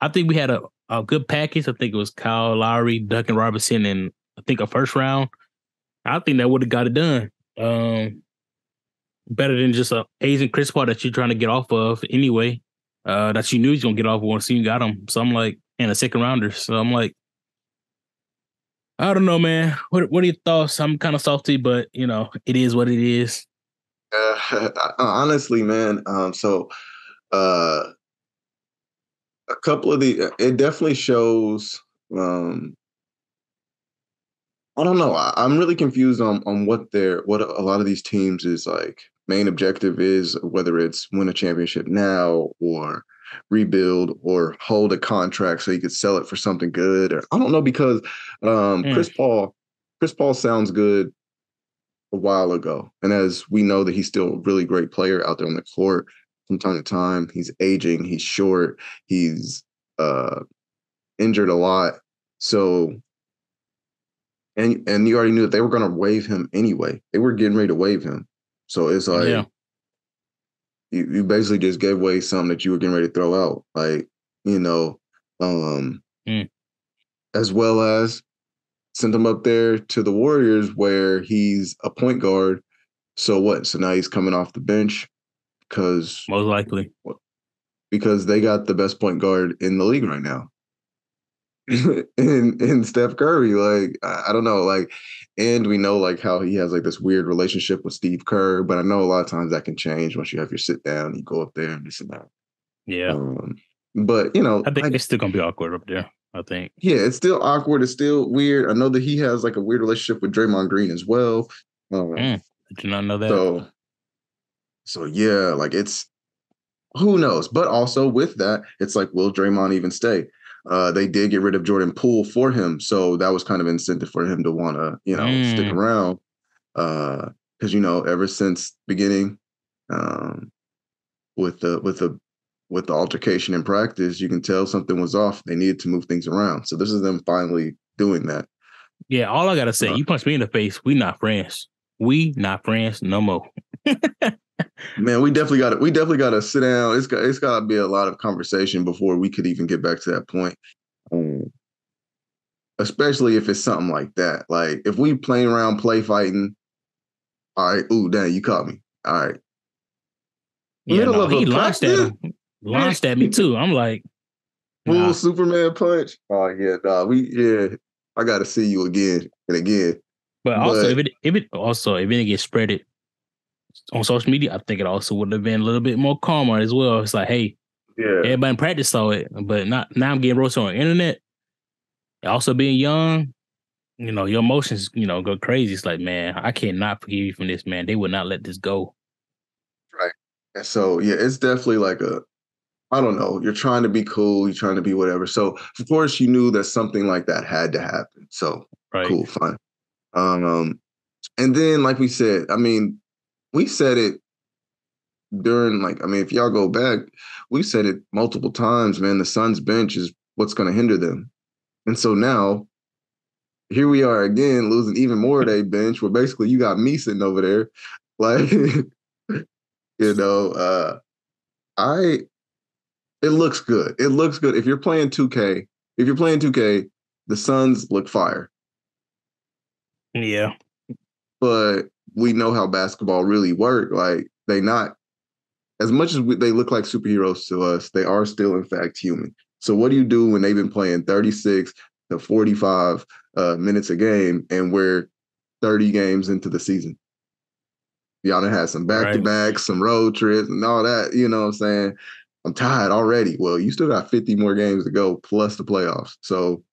I think we had a good package. I think it was Kyle Lowry, Duncan Robinson, and I think a first round. I think that would have got it done. Better than just a Asian Chris Paul that you're trying to get off of anyway. That you knew he's gonna get off once you got him. So I'm like, and a second rounder. So I'm like, I don't know, man. What are your thoughts? I'm kind of salty, but you know, it is what it is. Honestly, man. So a couple of it definitely shows. I don't know. I'm really confused on what a lot of these teams is like main objective is, whether it's win a championship now or rebuild or hold a contract so you could sell it for something good. Or I don't know, because Chris Paul sounds good a while ago. And as we know that he's still a really great player out there on the court from time to time. He's aging, he's short, he's injured a lot. So and you already knew that they were going to waive him anyway. They were getting ready to waive him. So it's like you basically just gave away something that you were getting ready to throw out. Like, you know, as well as sent him up there to the Warriors where he's a point guard. So what? So now he's coming off the bench because most likely because they got the best point guard in the league right now. in Steph Curry, like I don't know, like, and we know like how he has like this weird relationship with Steve Kerr, but I know a lot of times that can change once you have your sit down, you go up there and this and that. Yeah, but you know, I think it's still gonna be awkward up there. I think, yeah, it's still awkward. It's still weird. I know that he has like a weird relationship with Draymond Green as well. Did you not know that? So yeah, like it's who knows, but also with that, it's like, will Draymond even stay? They did get rid of Jordan Poole for him, so that was kind of incentive for him to want to, you know, stick around. Because you know, ever since beginning, with the altercation in practice, you can tell something was off. They needed to move things around. So this is them finally doing that. Yeah, all I gotta say, you punch me in the face, we not friends. We not friends no more. Man, we definitely got to sit down. It's got to be a lot of conversation before we could even get back to that point. Especially if it's something like that. Like if we playing around, play fighting. All right, ooh, dang, you caught me. All right. Yeah, no, he launched at me too. I'm like, full Superman punch. Oh yeah, I got to see you again and again. But also, if it gets spreaded on social media, I think it also would have been a little bit more calmer as well. It's like, hey, everybody in practice saw it, but now I'm getting roasted on the internet. Also being young, you know, your emotions, you know, go crazy. It's like, man, I cannot forgive you from this, man. They would not let this go. Right. And so, yeah, it's definitely like I don't know. You're trying to be cool. You're trying to be whatever. So of course you knew that something like that had to happen. So Right. cool, fine. And then, like we said, I mean, we said it during, like, I mean, if y'all go back, we said it multiple times, man. The Suns bench is what's going to hinder them. And so now, here we are again, losing even more of their bench, where basically you got me sitting over there. Like, you know, it looks good. It looks good. If you're playing 2K, the Suns look fire. Yeah. But we know how basketball really work. Like, they not, as much as they look like superheroes to us, they are still, in fact, human. So what do you do when they've been playing 36 to 45 minutes a game and we're 30 games into the season? Y'all done had some back-to-backs, some road trips, and all that. You know what I'm saying? I'm tired already. Well, you still got 50 more games to go, plus the playoffs. So,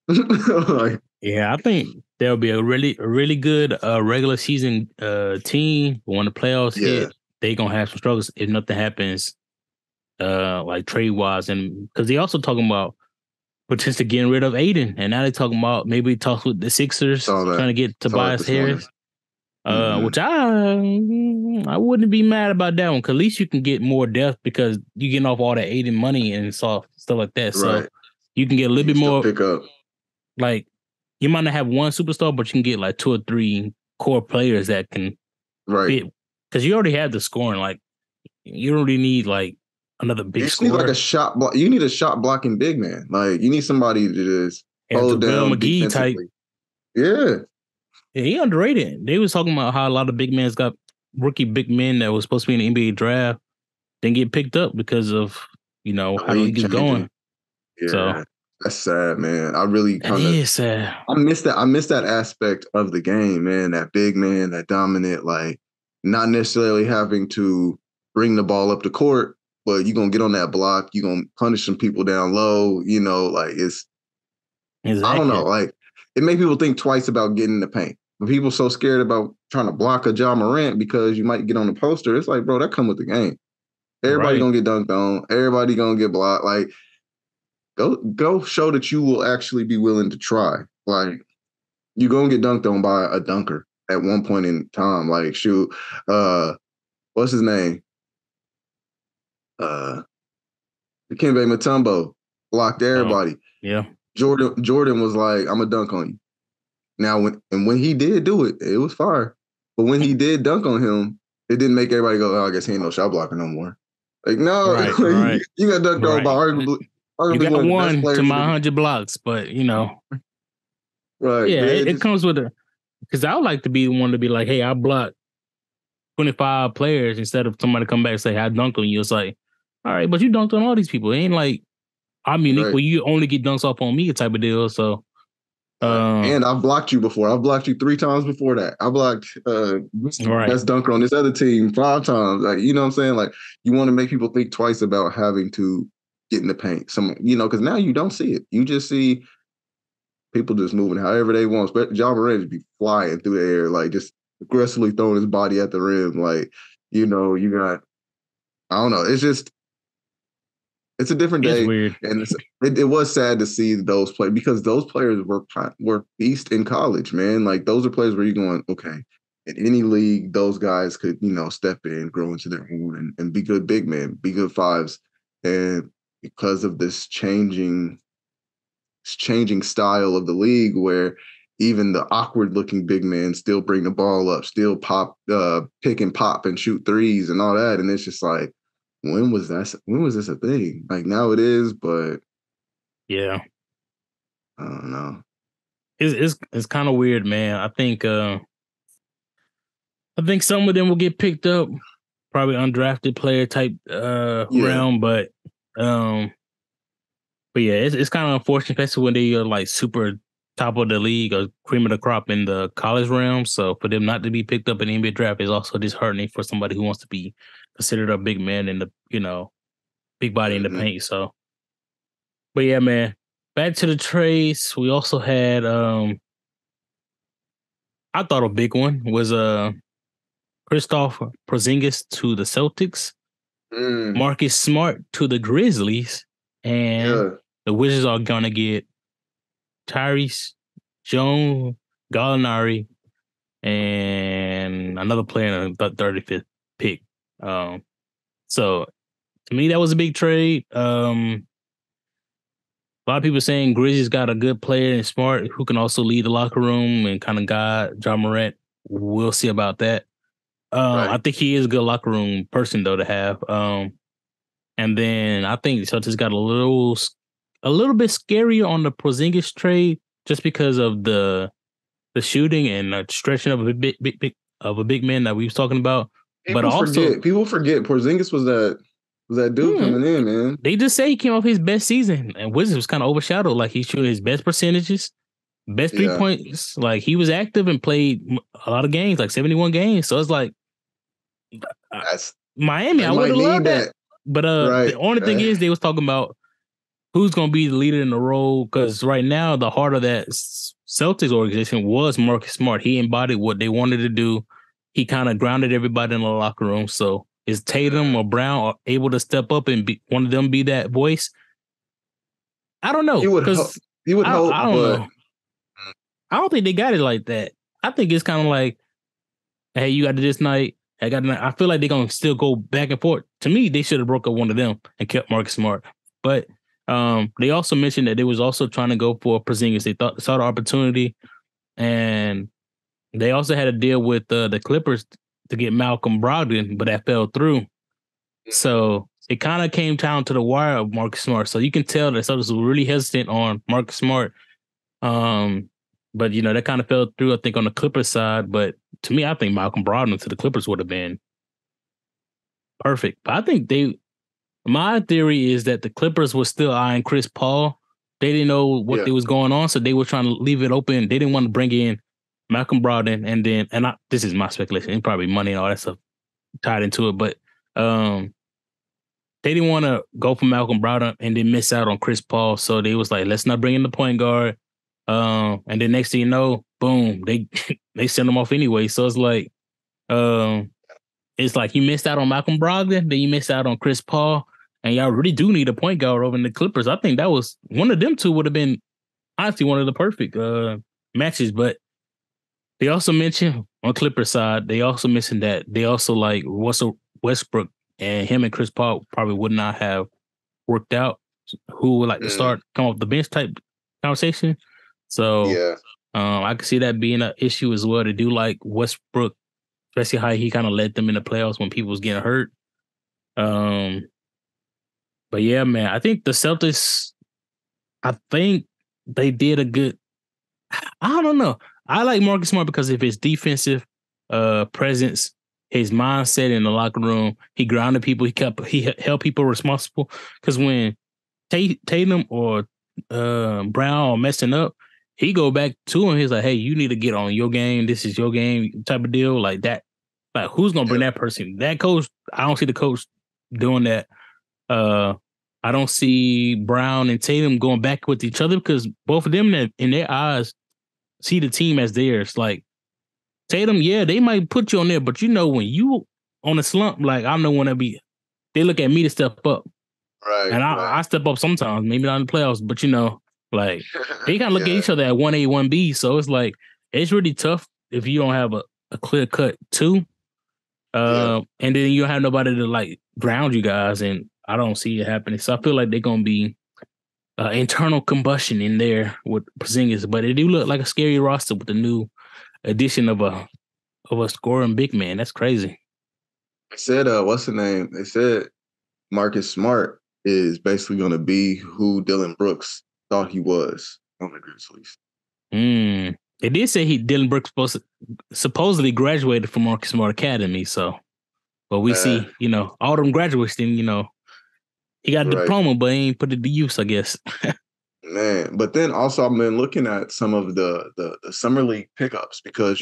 like, yeah, I think there'll be a really good regular season team. But when the playoffs hit, they gonna have some struggles if nothing happens, like trade wise, and because they also talking about potentially getting rid of Aiden, and now they talking about maybe talk with the Sixers trying to get Tobias Harris. Which I wouldn't be mad about that one, because at least you can get more depth because you're getting off all the Aiden money and stuff like that. So you can get a little bit more pick up. Like, you might not have one superstar, but you can get like 2 or 3 core players that can fit. Because you already have the scoring. Like, you don't really need like another big scorer. You need like a shot block. You need a shot blocking big man. Like, you need somebody to just hold down McGee type. Yeah, he underrated. They was talking about how a lot of big men got rookie big men that was supposed to be in the NBA draft didn't get picked up because of, you know, how the league is going. Yeah, so that's sad, man. I really kind of is sad. I miss that aspect of the game, man. That big man, that dominant, like, not necessarily having to bring the ball up the court, but you're gonna get on that block, you're gonna punish some people down low, you know, like it's I don't know, like, it made people think twice about getting in the paint. When people so scared about trying to block a Ja Morant because you might get on the poster, it's like, bro, that come with the game. Everybody gonna get dunked on. Everybody gonna get blocked. Like, go show that you will actually be willing to try. Like, you're gonna get dunked on by a dunker at one point in time. Like, shoot, what's his name? Dikembe Mutombo blocked everybody. Yeah. Jordan was like, I'm gonna dunk on you. Now, when he did do it, it was fire. But when he did dunk on him, it didn't make everybody go, oh, I guess he ain't no shot blocker no more. Like, no, you got dunked on by arguably you got one to my 100 blocks, but, you know. Right. Yeah, it comes with because I would like to be the one to be like, hey, I blocked 25 players instead of somebody come back and say, I dunked on you. It's like, all right, but you dunked on all these people. It ain't like I'm unique where you only get dunks off on me type of deal. So, and I've blocked you before. I've blocked you 3 times before that. I blocked best dunker on this other team 5 times. Like, you know what I'm saying? Like, you want to make people think twice about having to get in the paint. You know, because now you don't see it. You just see people just moving however they want. But Ja Morant be flying through the air, like, just aggressively throwing his body at the rim. Like, you know, you got, I don't know. It's just, it's a different day. It's weird. And it was sad to see those play, because those players were beast in college, man. Like, those are players where you're going, okay, in any league, those guys could, you know, step in, grow into their own, and be good big men, be good fives. And because of this changing style of the league, where even the awkward looking big men still bring the ball up, still pick and pop and shoot threes and all that. And it's just like, when was this a thing? Like, now it is, but yeah, I don't know. It's kind of weird, man. I think some of them will get picked up, probably undrafted player type realm, but yeah, it's kind of unfortunate, especially when they are like super top of the league or cream of the crop in the college realm. So for them not to be picked up in the NBA draft is also disheartening for somebody who wants to be considered a big man in the, you know, big body in the paint. So, but yeah, man, back to the trades. We also had, I thought a big one was Kristaps Porzingis to the Celtics. Marcus Smart to the Grizzlies, and the Wizards are gonna get Tyrese Jones, Gallinari, and another player in the 35th pick. So to me, that was a big trade. A lot of people saying Grizzlies got a good player and Smart who can also lead the locker room and kind of guide John Morant. We'll see about that. I think he is a good locker room person though to have. And then I think Celtics got a little bit scarier on the Porzingis trade just because of the shooting and stretching of a big man that we was talking about. People forget Porzingis was that dude coming in, man. They just say he came off his best season, and Wizards was kind of overshadowed. Like he shooting his best percentages, best 3 points. Like he was active and played a lot of games, like 71 games. So it's like Miami. I would have loved that. But the only thing is they was talking about who's going to be the leader in the role, because right now the heart of that Celtics organization was Marcus Smart. He embodied what they wanted to do. He kind of grounded everybody in the locker room. So is Tatum or Brown able to step up and be one of them be that voice? I don't know. He would hope. I don't know. I don't think they got it like that. I think it's kind of like, hey, you got it this night. I feel like they're going to still go back and forth. To me, they should have broke up one of them and kept Marcus Smart. But they also mentioned that they was also trying to go for Porzingis. They saw the opportunity, and they also had a deal with the Clippers to get Malcolm Brogdon, but that fell through. So it kind of came down to the wire of Marcus Smart. So you can tell that Celtics were really hesitant on Marcus Smart. But, that kind of fell through, I think, on the Clippers side. But to me, I think Malcolm Brogdon to the Clippers would have been perfect. But I think my theory is that the Clippers were still eyeing Chris Paul. They didn't know what was going on, so they were trying to leave it open. They didn't want to bring in Malcolm Brogdon, and then, this is my speculation, it's probably money and all that stuff tied into it, but they didn't want to go for Malcolm Brogdon and then miss out on Chris Paul, so they was like, let's not bring in the point guard. And then next thing you know, boom, they send him off anyway. So it's like, you missed out on Malcolm Brogdon, then you missed out on Chris Paul, and y'all really do need a point guard over in the Clippers. I think that was one of them two would have been honestly one of the perfect matches. But they also mentioned on Clippers side, they also mentioned that they also like Russell Westbrook, and him and Chris Paul probably would not have worked out. Who would like to come off the bench type conversation. So I could see that being an issue as well. To do like Westbrook, especially how he kind of led them in the playoffs when people was getting hurt. But yeah, man, I think the Celtics, I think they did a good. I don't know. I like Marcus Smart because of his defensive presence, his mindset in the locker room. He grounded people. He held people responsible. Because when Tatum or Brown are messing up, he go back to him. He's like, "Hey, you need to get on your game. This is your game," type of deal like that. Like, who's gonna bring that person? That coach, I don't see the coach doing that. I don't see Brown and Tatum going back with each other because both of them, in their eyes, see the team as theirs. Like Tatum, they might put you on there, but when you on a slump, like I'm the one that they look at me to step up. Right. And I step up sometimes, maybe not in the playoffs, but like they kind of look at each other at 1A, 1B. So it's like, it's really tough if you don't have a clear cut 2. And then you don't have nobody to like ground you guys. And I don't see it happening. So I feel like they're going to be internal combustion in there with Porzingis, but it do look like a scary roster with the new addition of a scoring big man. That's crazy. They said, what's the name? They said Marcus Smart is basically going to be who Dylan Brooks thought he was on the Grizzlies. They did say Dylan Brooks supposedly graduated from Marcus Smart Academy. So, but we see, all them graduates, then, he got a diploma, but he ain't put it to use, I guess. Man, but then also I've been looking at some of the summer league pickups because,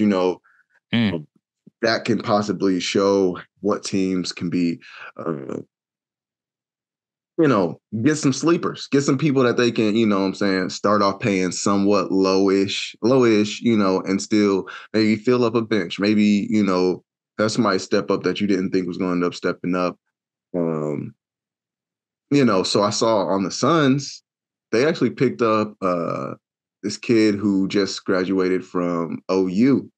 that can possibly show what teams can be, get some sleepers, get some people that they can, start off paying somewhat lowish, and still maybe fill up a bench. Maybe, have somebody step up that you didn't think was going to end up stepping up. Um, so I saw on the Suns, they actually picked up this kid who just graduated from OU.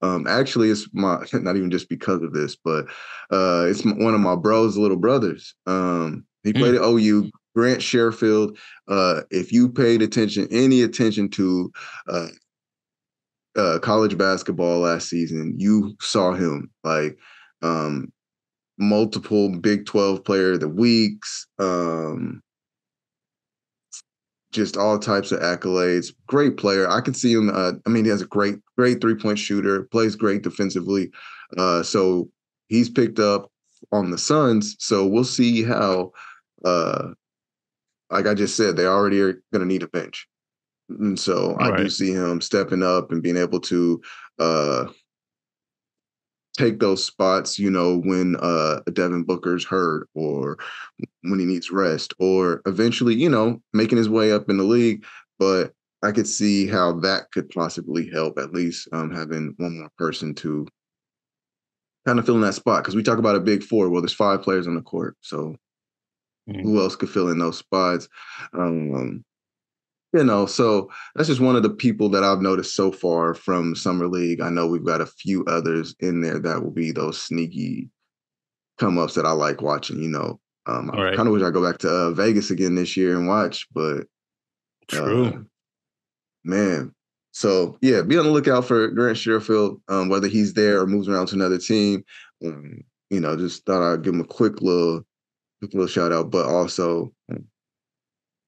Actually, it's my not even just because of this, but it's one of my bro's little brothers. He played at OU, Grant Sherfield. If you paid any attention to college basketball last season, you saw him like multiple Big 12 Player of the Weeks, just all types of accolades. Great player. I can see him. He has a great 3-point shooter, plays great defensively. So he's picked up on the Suns. So we'll see how, like I just said, they already are going to need a bench. And so I do see him stepping up and being able to take those spots, when Devin Booker's hurt or when he needs rest, or eventually, making his way up in the league. But I could see how that could possibly help, at least having one more person to kind of fill in that spot. Because we talk about a big four. Well, there's 5 players on the court. So who else could fill in those spots? So that's just one of the people that I've noticed so far from Summer League. I know we've got a few others in there that will be those sneaky come-ups that I like watching, I kind of wish I go back to Vegas again this year and watch, but man. So, yeah, be on the lookout for Grant Sherfield, whether he's there or moves around to another team. Just thought I'd give him a quick little shout out, but also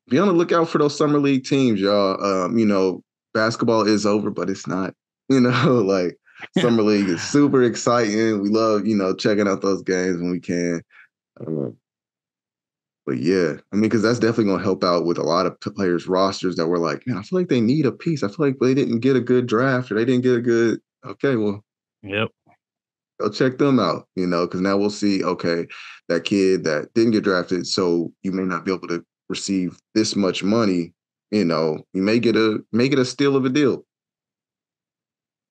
be on the lookout for those Summer League teams, y'all. Basketball is over, but it's not, like Summer League is super exciting. We love, checking out those games when we can. But yeah, because that's definitely going to help out with a lot of players' rosters that were like, man, I feel like they need a piece. I feel like they didn't get a good draft or they didn't get a good, okay, well. Yep. Go check them out, because now we'll see, okay, that kid that didn't get drafted, so you may not be able to receive this much money, you may get a steal of a deal.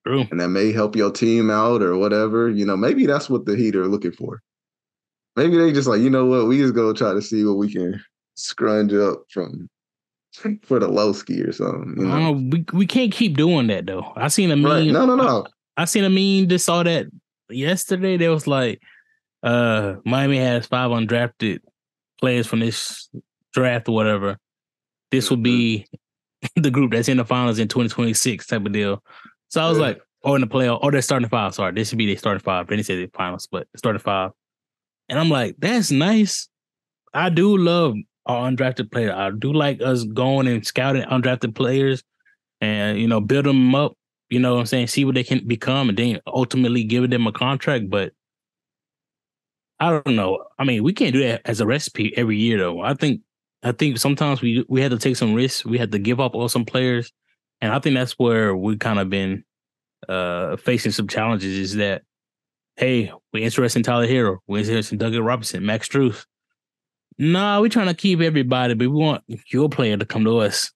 True. And that may help your team out or whatever. Maybe that's what the Heat are looking for. Maybe they just like, you know what, we just go try to see what we can scrunch up for the low ski or something. We can't keep doing that though. I seen a meme. Right. No. I seen a meme just saw that yesterday. There was like Miami has 5 undrafted players from this draft or whatever. This will be the group that's in the finals in 2026 type of deal. So I was like, in the playoff, they're starting 5. Sorry, this should be their starting 5. Then he said the finals, but starting 5. And I'm like, that's nice. I do love our undrafted players. I do like us going and scouting undrafted players and, build them up, what I'm saying, see what they can become and then ultimately giving them a contract. But I don't know. We can't do that as a recipe every year, though. I think sometimes we had to take some risks. We had to give up on some players. And I think that's where we kind of been facing some challenges is that, hey, we're interested in Tyler Hero. We're interested in Douglas Robinson, Max Strus. Nah, we're trying to keep everybody, but we want your player to come to us.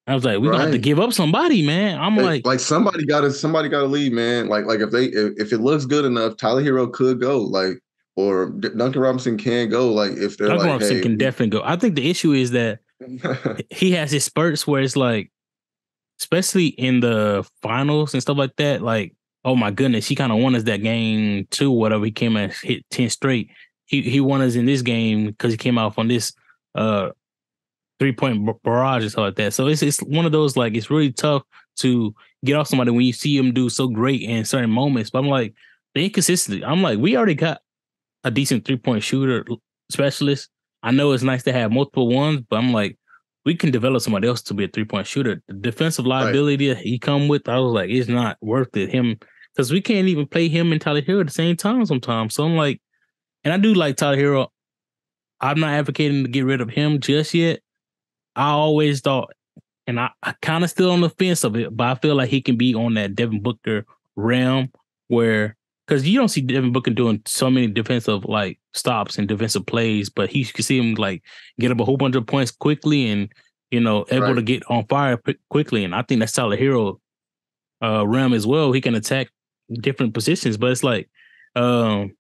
I was like, we're gonna have to give up somebody, man. I'm like somebody gotta leave, man. Like if it looks good enough, Tyler Hero could go, like, or Duncan Robinson can go. Like if they're Duncan like, Robinson hey, can definitely go. I think the issue is that he has his spurts where it's like, especially in the finals and stuff like that, like, oh my goodness, he kind of won us that game 2, whatever. He came and hit 10 straight. He won us in this game because he came out on this 3-point barrage and stuff like that. So it's one of those, like, it's really tough to get off somebody when you see him do so great in certain moments. But I'm like, the inconsistency. I'm like, we already got a decent 3-point shooter specialist. I know it's nice to have multiple ones, but I'm like, we can develop somebody else to be a 3-point shooter. The defensive liability that he come with, I was like, it's not worth it. Because we can't even play him and Tyler Hero at the same time sometimes. So I'm like, and I do like Tyler Hero. I'm not advocating to get rid of him just yet. I always thought, and I kind of still on the fence of it, but I feel like he can be on that Devin Booker realm where, because you don't see Devin Booker doing so many defensive like stops and defensive plays, but you can see him like get up a whole bunch of points quickly and, able to get on fire quickly. And I think that's Tyler Hero realm as well. He can attack different positions, but it's like, I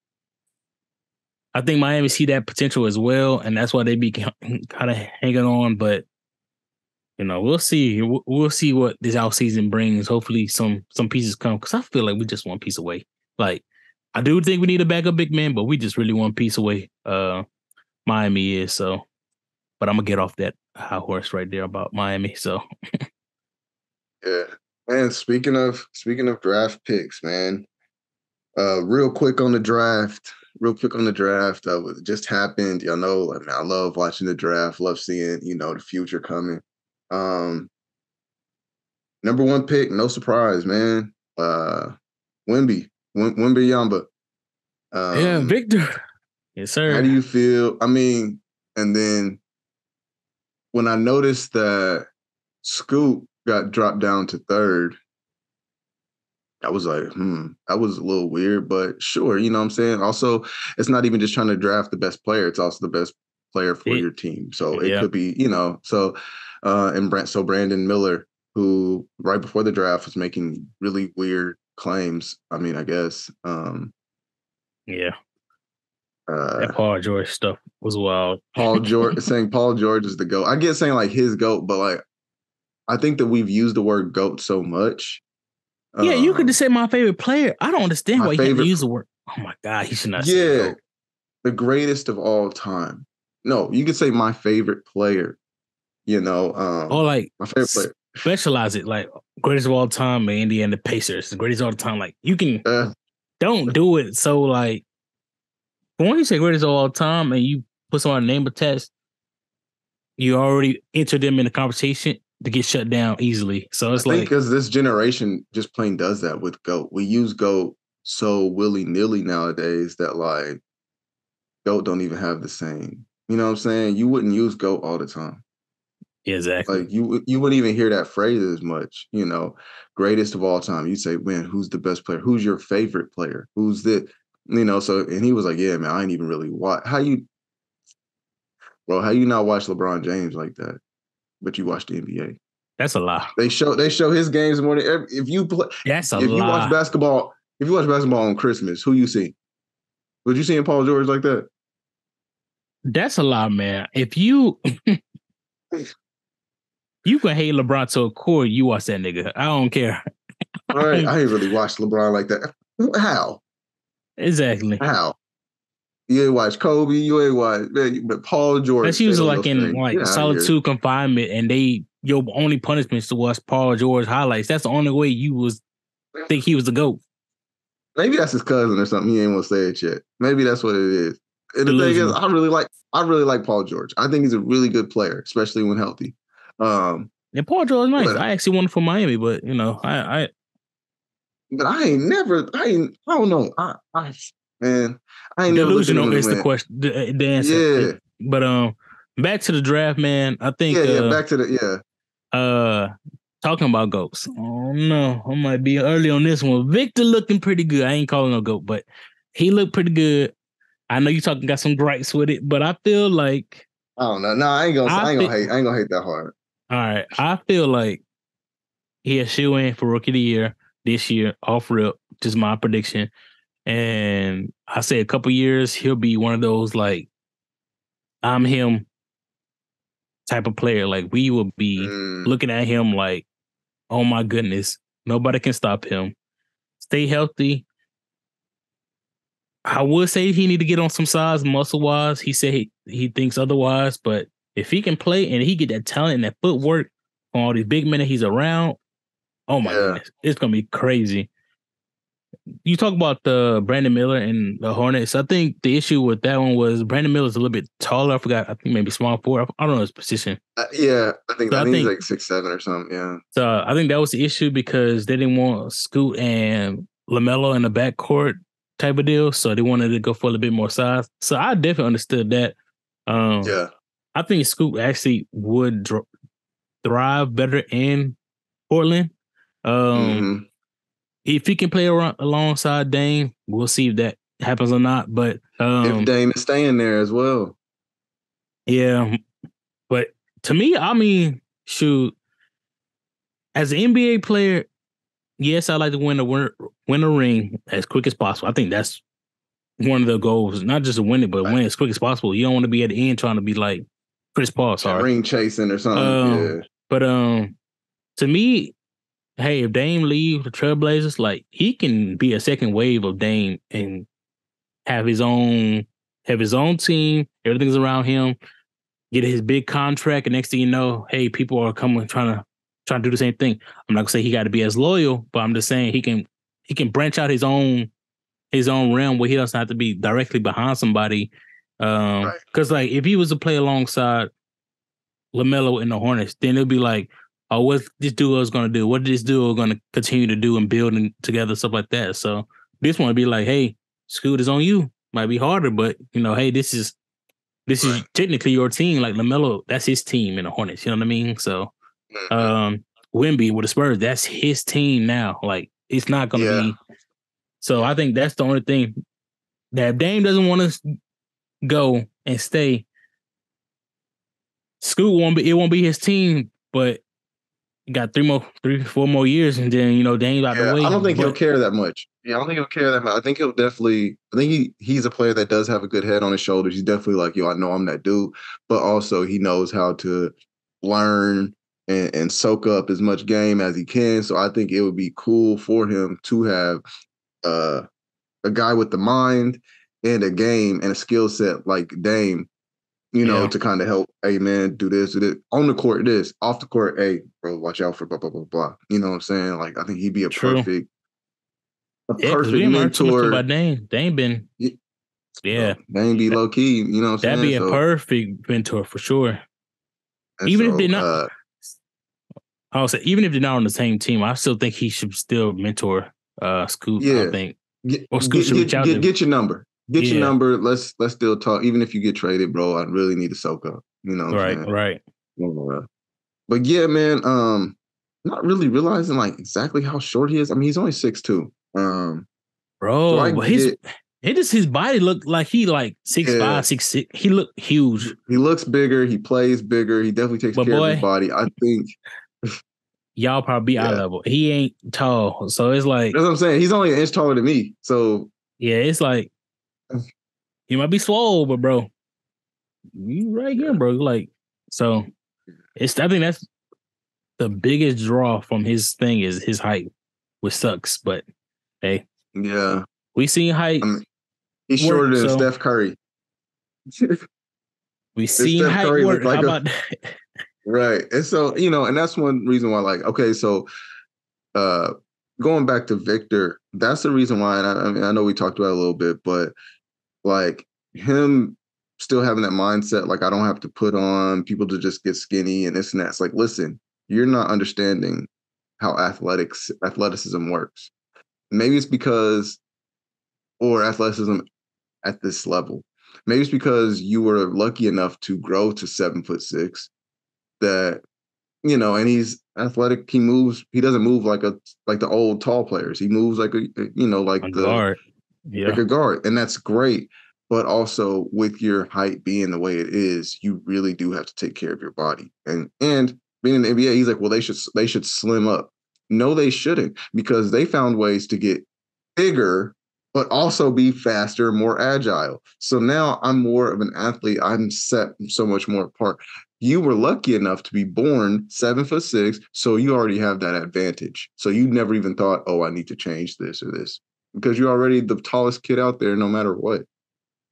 I think Miami see that potential as well, and that's why they be kind of hanging on. But we'll see. We'll see what this offseason brings. Hopefully, some pieces come because I feel like we just one piece away. Like I do think we need a backup big man, but we just really one piece away. Miami is so. But I'm gonna get off that high horse right there about Miami. So yeah. And speaking of draft picks, man. Real quick on the draft. It just happened. Y'all know, I love watching the draft. Love seeing, the future coming. Number one pick, no surprise, man. Wemby Yamba. yeah, Victor. Yes, sir. How do you feel? I mean, and then when I noticed that Scoop got dropped down to third, I was like, that was a little weird, but sure, you know what I'm saying? Also, it's not even just trying to draft the best player, it's also the best player for your team. So it could be, Brandon Miller, who right before the draft was making really weird claims. I mean, I guess. That Paul George stuff was wild. Saying Paul George is the GOAT. I get saying like his GOAT, but like I think that we've used the word GOAT so much. Yeah, you could just say my favorite player. I don't understand why you have to use the word. Oh my God, he should not say GOAT. The greatest of all time. No, you could say my favorite player. Or like my favorite player. Specialize it like greatest of all time, man. Indiana Pacers, the greatest of all time. Like you can don't do it. So like when you say greatest of all time and you put someone's name attached, you already enter them in the conversation to get shut down easily. So it's like because this generation just plain does that with GOAT. We use GOAT so willy-nilly nowadays that like GOAT don't even have the same. You know what I'm saying? You wouldn't use GOAT all the time. Exactly. Like you wouldn't even hear that phrase as much. Greatest of all time. You'd say, man, who's the best player? Who's your favorite player? Who's the So and he was like, yeah, man, I ain't even really watch. How you not watch LeBron James like that? But you watch the NBA. That's a lie. They show his games more than if you play. That's a lie. If you watch basketball on Christmas, who you see? Would you see Paul George like that? That's a lie, man. If you you can hate LeBron to a core, you watch that nigga. I don't care. All right, I ain't really watched LeBron like that. How? Exactly. How? You ain't watch Kobe. You ain't watch, man, but Paul George. That's usually like in like solitude confinement, and your only punishment is to watch Paul George highlights. That's the only way you think he was the GOAT. Maybe that's his cousin or something. He ain't want to say it yet. Maybe that's what it is. And the thing is, I really like Paul George. I think he's a really good player, especially when healthy. And Paul George is nice. I actually wanted for Miami, but I don't know. Man, I ain't delusional never is the question, the answer. Yeah. But back to the draft, man. I think back to the talking about GOATs. Oh no, I might be early on this one. Victor looking pretty good. I ain't calling no GOAT, but he looked pretty good. I know you got some gripes with it, but I feel like I don't know. No, I ain't gonna hate that hard. All right, I feel like he a shoe in for Rookie of the Year this year, off rip. Just my prediction. And I say a couple years, he'll be one of those like I'm him type of player. Like we will be looking at him like, oh my goodness, nobody can stop him. Stay healthy. I would say he need to get on some size muscle wise. He said he thinks otherwise, but if he can play and he get that talent and that footwork on all these big men that he's around, oh my goodness, it's gonna be crazy. You talk about the Brandon Miller and the Hornets. I think the issue with that one was Brandon Miller's a little bit taller. I forgot. I think maybe small forward. I don't know his position. I think he's like 6'7" or something. Yeah. So I think that was the issue because they didn't want Scoot and LaMelo in the backcourt type of deal. So they wanted to go for a little bit more size. So I definitely understood that. I think Scoot actually would thrive better in Portland. If he can play alongside Dame, we'll see if that happens or not. But if Dame is staying there as well. Yeah. But to me, I mean, shoot, as an NBA player, yes, I like to win a ring as quick as possible. I think that's one of the goals, not just to win it, but win as quick as possible. You don't want to be at the end trying to be like Chris Paul, sorry. Ring chasing or something. But to me, hey, if Dame leave the Trailblazers, like he can be a second wave of Dame and have his own team, everything's around him, get his big contract, and next thing you know, hey, people are coming trying to do the same thing. I'm not gonna say he got to be as loyal, but I'm just saying he can branch out his own realm where he doesn't have to be directly behind somebody. Because like if he was to play alongside LaMelo in the Hornets, then it'll be like, oh, what's this duo is going to do? What is this duo going to continue to do and building together, stuff like that. So this one would be like, hey, Scoot is on you. Might be harder, but hey, this is technically your team. Like LaMelo, that's his team in the Hornets. You know what I mean? So Wemby with the Spurs, that's his team now. Like it's not going to be. So I think that's the only thing that if Dame doesn't want to go and stay, Scoot it won't be his team, but got 3-4 more years, and then Dame's out the way. I don't think he'll care that much. I don't think he'll care that much. I think he's a player that does have a good head on his shoulders. He's definitely like, I know I'm that dude, but also he knows how to learn and soak up as much game as he can. So I think it would be cool for him to have a guy with the mind and a game and a skill set like Dame, to kind of help, hey, man, do this. On the court, this. Off the court, hey, bro, watch out for blah, blah, blah, blah. You know what I'm saying? Like, I think he'd be a perfect mentor. About Dame. Dame been, Dame be low-key, you know what I'm saying? That'd be a perfect mentor for sure. Even if they're not, I would say, even if they're not on the same team, I still think he should still mentor Scoot, I think. Scoot should reach out to him. Get your number. Get your number. Let's still talk. Even if you get traded, bro, I really need to soak up. You know what I'm saying? Right. But yeah, man, not really realizing like exactly how short he is. I mean, he's only 6'2". Bro, so his body looked like he like 6'5", 6'6". He looked huge. He looks bigger. He plays bigger. He definitely takes care of his body. I think y'all probably be eye level. He ain't tall, so it's like that's what I'm saying. He's only an inch taller than me. So yeah, it's like he might be swole, but bro, you right here, bro. Like so, I think that's the biggest draw from his thing is his height, which sucks. But hey, we seen height. I mean, he's shorter than Steph Curry. We seen height work. How about that? Right. And so, and that's one reason why, like, okay, so going back to Victor, that's the reason why, and I mean, I know we talked about it a little bit, but like him still having that mindset, like I don't have to put on people to just get skinny and this and that. It's like, listen, you're not understanding how athleticism works. Maybe it's because, or athleticism at this level, maybe it's because you were lucky enough to grow to 7'6", that, and he's athletic. He doesn't move like the old tall players. He moves like a guard. Yeah. Like a guard. And that's great. But also with your height being the way it is, you really do have to take care of your body. And being in the NBA, he's like, well, they should slim up. No, they shouldn't, because they found ways to get bigger, but also be faster, more agile. So now I'm more of an athlete. I'm set so much more apart. You were lucky enough to be born 7'6", so you already have that advantage. So you never even thought, oh, I need to change this or this, because you're already the tallest kid out there, no matter what.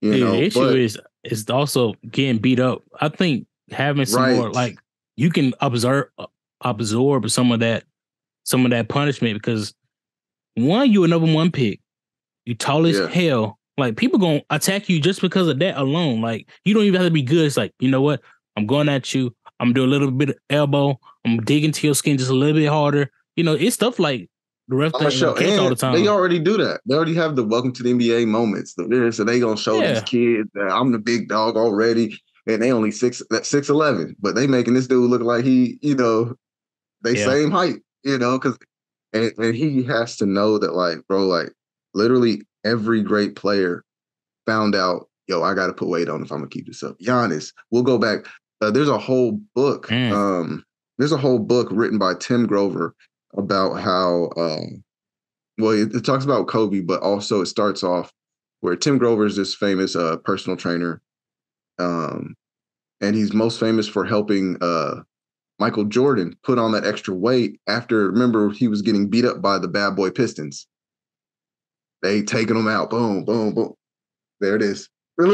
The issue is also getting beat up. I think having some more, like, you can absorb some of that punishment, because one, you're a number one pick, you tall as hell. Like, people gonna attack you just because of that alone. Like, you don't even have to be good. It's like, you know what? I'm going at you. I'm doing a little bit of elbow. I'm digging to your skin just a little bit harder. It's stuff like the ref catch all the time. They already do that. They already have the welcome to the NBA moments. So they gonna show these kids that I'm the big dog already, and they only 6'11", but they making this dude look like he, same height, because and he has to know that, like, bro, like literally every great player found out, I got to put weight on if I'm gonna keep this up. Giannis, we'll go back. There's a whole book. There's a whole book written by Tim Grover about how, it talks about Kobe, but also it starts off where Tim Grover is this famous personal trainer. And he's most famous for helping Michael Jordan put on that extra weight after, remember, he was getting beat up by the bad boy Pistons. They taking him out. Boom, boom, boom. There it is. Let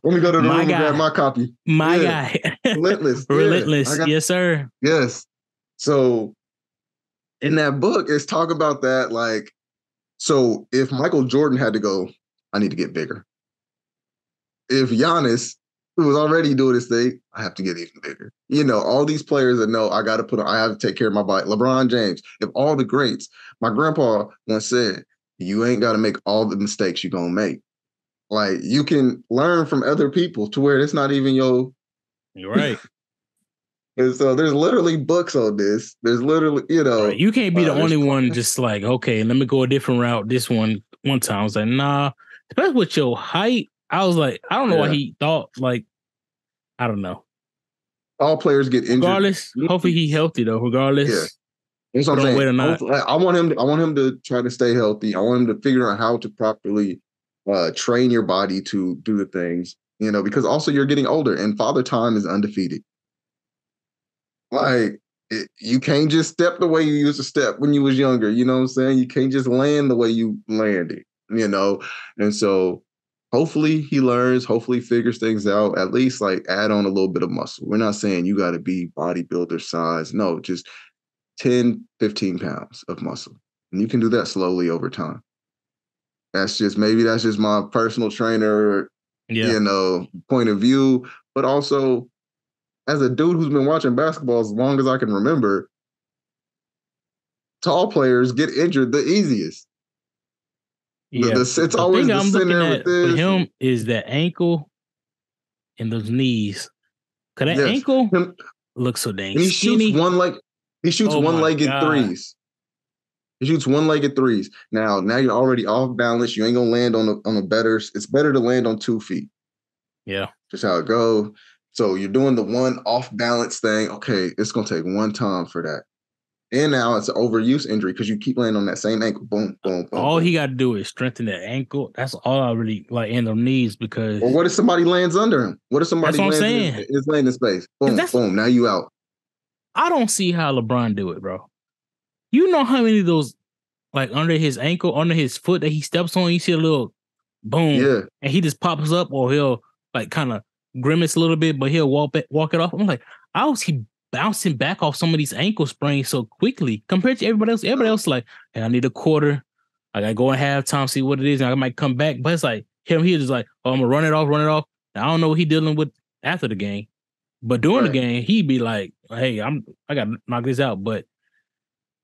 me go to the room and grab my copy. My guy. Relentless. Relentless. Yes, sir. Yes. So in that book, it's talk about that. Like, so if Michael Jordan had to go, I need to get bigger. If Giannis, who was already doing his thing, I have to get even bigger. You know, all these players that know I have to take care of my body. LeBron James, if all the greats, my grandpa once said, you ain't got to make all the mistakes you're going to make. Like, you can learn from other people to where it's not even your. You're right. And so there's literally books on this. There's literally, you know. Right. You can't be the only one just like, okay, let me go a different route. This one time I was like, nah. Especially with your height, I was like, I don't know why he thought, like, I don't know. All players get injured. Regardless, hopefully he's healthy though. Regardless. Yeah. That's what I'm saying. Or not. I want him to try to stay healthy. I want him to figure out how to properly train your body to do the things, you know, because also you're getting older and Father Time is undefeated. Like, you can't just step the way you used to step when you was younger. You know what I'm saying? You can't just land the way you landed, you know? And so hopefully he learns, hopefully figures things out, at least like add on a little bit of muscle. We're not saying you got to be bodybuilder size. No, just 10, 15 pounds of muscle. And you can do that slowly over time. That's just my personal trainer, you know, point of view. But also, as a dude who's been watching basketball as long as I can remember, tall players get injured the easiest. Yeah, it's always the center with this. For him is that ankle and those knees. Cause that ankle looks so dang skinny. He shoots one-legged threes. He shoots one-legged threes. Now you're already off balance. You ain't gonna land on a better. It's better to land on 2 feet. Yeah, just how it goes. So you're doing the one off balance thing. Okay, it's gonna take one time for that. And now it's an overuse injury because you keep landing on that same ankle. Boom, boom, boom. All boom. he got to do is strengthen that ankle. That's all I really like in the knees because. Well, what if somebody lands under him? What if somebody lands in his landing space? Boom, boom. Now you out. I don't see how LeBron do it, bro. You know how many of those, like under his ankle, under his foot that he steps on, you see a little boom, and he just pops up, or he'll like kind of grimace a little bit, but he'll walk it off. I'm like, how is he bouncing back off some of these ankle sprains so quickly compared to everybody else? Everybody else like, hey, I need a quarter. I gotta go in halftime, see what it is, and I might come back. But it's like him, he just like, oh, I'm gonna run it off. Now, I don't know what he's dealing with after the game, but during the game, he'd be like, hey, I gotta knock this out. But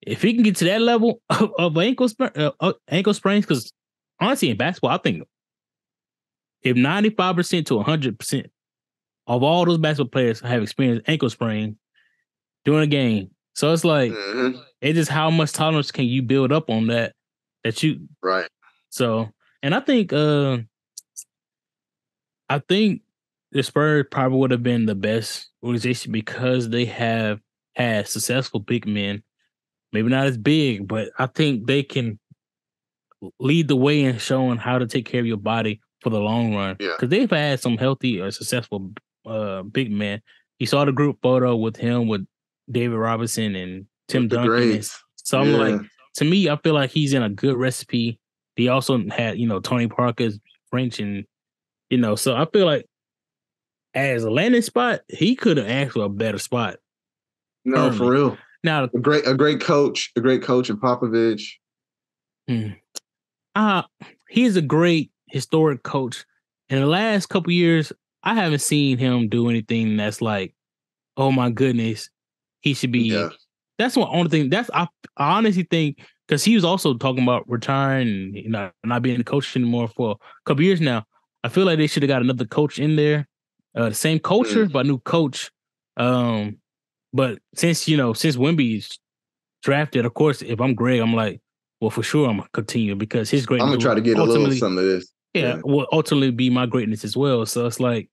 if he can get to that level of ankle sprains, because honestly, in basketball, I think if 95% to 100% of all those basketball players have experienced ankle sprain during a game, so it's like it's just how much tolerance can you build up on that you right. So, and I think the Spurs probably would have been the best organization because they have had successful big men. Maybe not as big, but I think they can lead the way in showing how to take care of your body for the long run. Because they've had some healthy or successful big men. You saw the group photo with him, with David Robinson and Tim Duncan. So I'm like, to me, I feel like he's in a good recipe. He also had, Tony Parker's French and, so I feel like as a landing spot, he could have asked for a better spot. No, for real. Now, a great coach in Popovich. He's a great historic coach. In the last couple years, I haven't seen him do anything that's like, oh my goodness, he should be. Yeah. That's the only thing. I honestly think, because he was also talking about retiring and not being a coach anymore for a couple years now. I feel like they should have got another coach in there, the same culture but a new coach. But since Wemby's drafted, of course, if I'm Greg, I'm like, well, for sure I'm gonna continue because his greatness. I'm gonna try to get a little some of this. Yeah, will ultimately be my greatness as well. So it's like,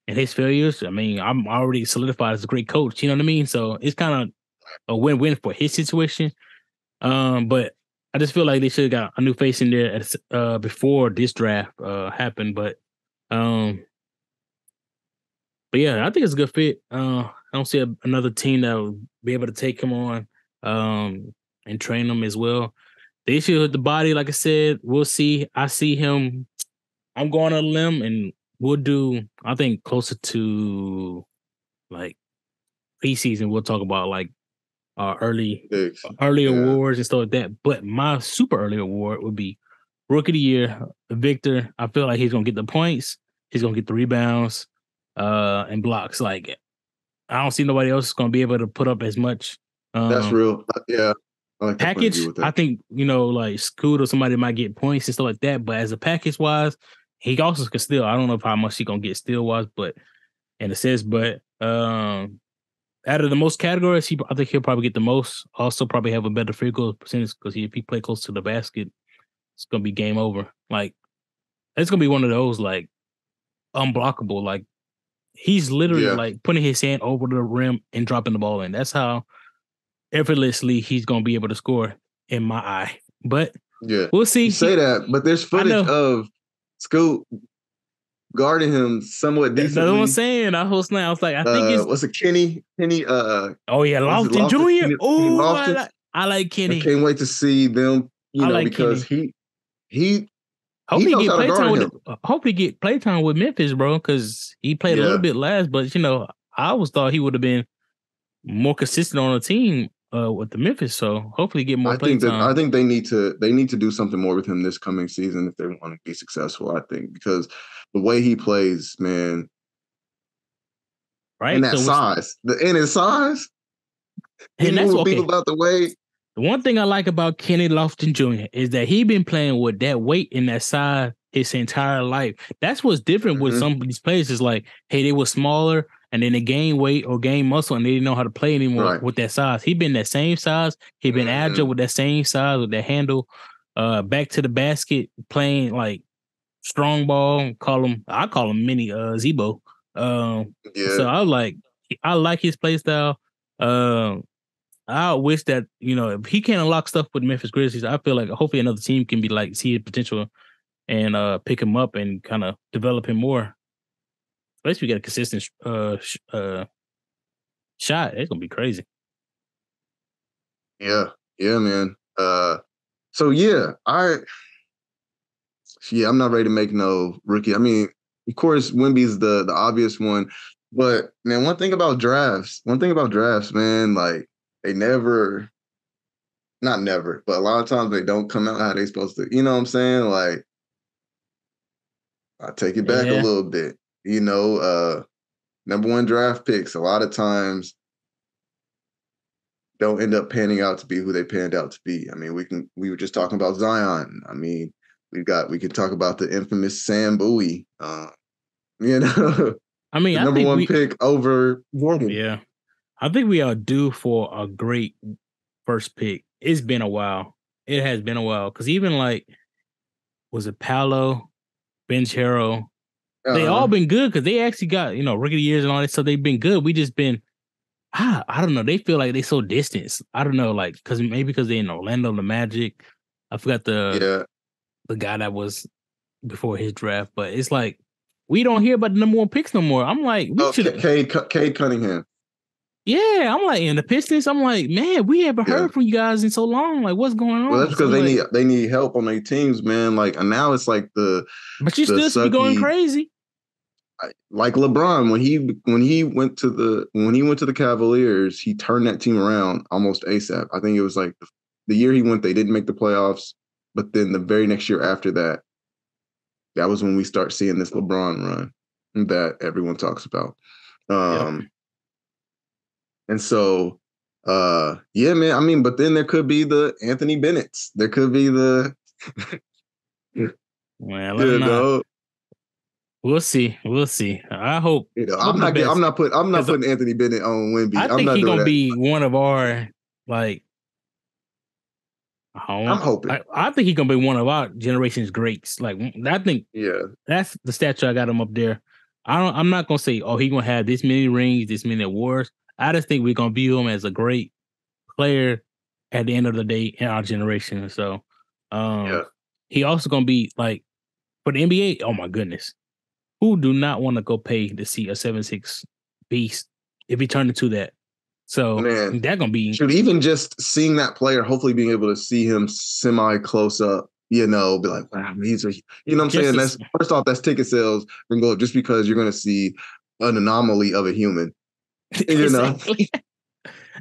and his failures, I mean, I'm already solidified as a great coach. You know what I mean? So it's kind of a win-win for his situation. But I just feel like they should have got a new face in there before this draft happened. But yeah, I think it's a good fit. I don't see another team that will be able to take him on and train him as well. The issue with the body, like I said, we'll see. I see him. I'm going on a limb, and we'll do, I think, closer to like preseason. We'll talk about like early awards and stuff like that. But my super early award would be Rookie of the Year, Victor. I feel like he's gonna get the points. He's gonna get the rebounds and blocks. Like I don't see nobody else gonna be able to put up as much. That's real. Yeah. I like package. I think like Scoot or somebody might get points and stuff like that. But as a package wise, he also could steal. I don't know how much he gonna get steal wise, but in a sense, but out of the most categories, I think he'll probably get the most. Also, probably have a better free goal percentage because if he play close to the basket, it's gonna be game over. Like it's gonna be one of those like unblockable. Like he's literally like putting his hand over the rim and dropping the ball in. That's how effortlessly he's gonna be able to score in my eye. But we'll see. You say that, but there's footage of Scoot guarding him somewhat decently. That's what I'm saying. I was like, I think it's what's it, Kenny? Oh yeah, Lofton Jr. Oh, I like Kenny. I can't wait to see them. Because Kenny. he hopefully he get playtime hopefully get playtime with Memphis, bro, because he played a little bit last. But I always thought he would have been more consistent on the team with the Memphis. So hopefully get more playtime. I think they need to do something more with him this coming season if they want to be successful. I think because the way he plays, man, right, and that size, his size, and that's what people about the way. The one thing I like about Kenny Lofton Jr. is that he been playing with that weight and that size his entire life. That's what's different with some of these players. Is like, hey, they were smaller and then they gain weight or gain muscle and they didn't know how to play anymore with that size. He been that same size. He been agile with that same size, with that handle, back to the basket, playing like strong ball. I call him mini Zebo. So I like his play style. I wish that, if he can unlock stuff with Memphis Grizzlies, I feel like hopefully another team can be like, see his potential and pick him up and kind of develop him more. Especially if we get a consistent shot, it's gonna be crazy. Yeah, man. So I'm not ready to make no rookie. I mean, of course, Wemby's the obvious one, but man, one thing about drafts, man, like they never, not never, but a lot of times they don't come out how they supposed to. You know what I'm saying? Like, I take it back a little bit. Number one draft picks a lot of times don't end up panning out to be who they panned out to be. I mean, we were just talking about Zion. I mean, we could talk about the infamous Sam Bowie. I mean, the number one pick over Gordon. Yeah. I think we are due for a great first pick. It's been a while. It has been a while. Because even was it Paolo, Banchero? They all been good because they actually got, rookie of the years and all that. So they've been good. We just been, I don't know. They feel like they so distant. I don't know, because they're in Orlando, the Magic. I forgot the guy that was before his draft. But it's like, we don't hear about the number one picks no more. I'm like, Cade Cunningham. Yeah, I'm like, in the Pistons, I'm like, man, we haven't heard from you guys in so long. Like, what's going on? Well, that's because they need help on their teams, man. Like, and now it's like but you still be going crazy. Like LeBron, when he went to the Cavaliers, he turned that team around almost ASAP. I think it was like the year he went, they didn't make the playoffs, but then the very next year after that, that was when we start seeing this LeBron run that everyone talks about. And so, man, I mean, but then there could be the Anthony Bennett's. There could be the, We'll see. I hope. I'm not putting Anthony Bennett on Wemby. I think he's gonna be one of our I'm hoping. I think he's gonna be one of our generation's greats. Like, I think. Yeah. That's the statue. I got him up there. I'm not gonna say, he's gonna have this many rings, this many awards. I just think we're gonna view him as a great player at the end of the day in our generation. So Yeah. he also gonna be like for the NBA, oh my goodness. Who do not want to go pay to see a 7'6" beast if he turned into that? So Man, that gonna be should even just seeing that player, hopefully being able to see him semi close up, be like, wow, these are, you know what I'm saying? That's first off, that's ticket sales can go up just because you're going to see an anomaly of a human, exactly.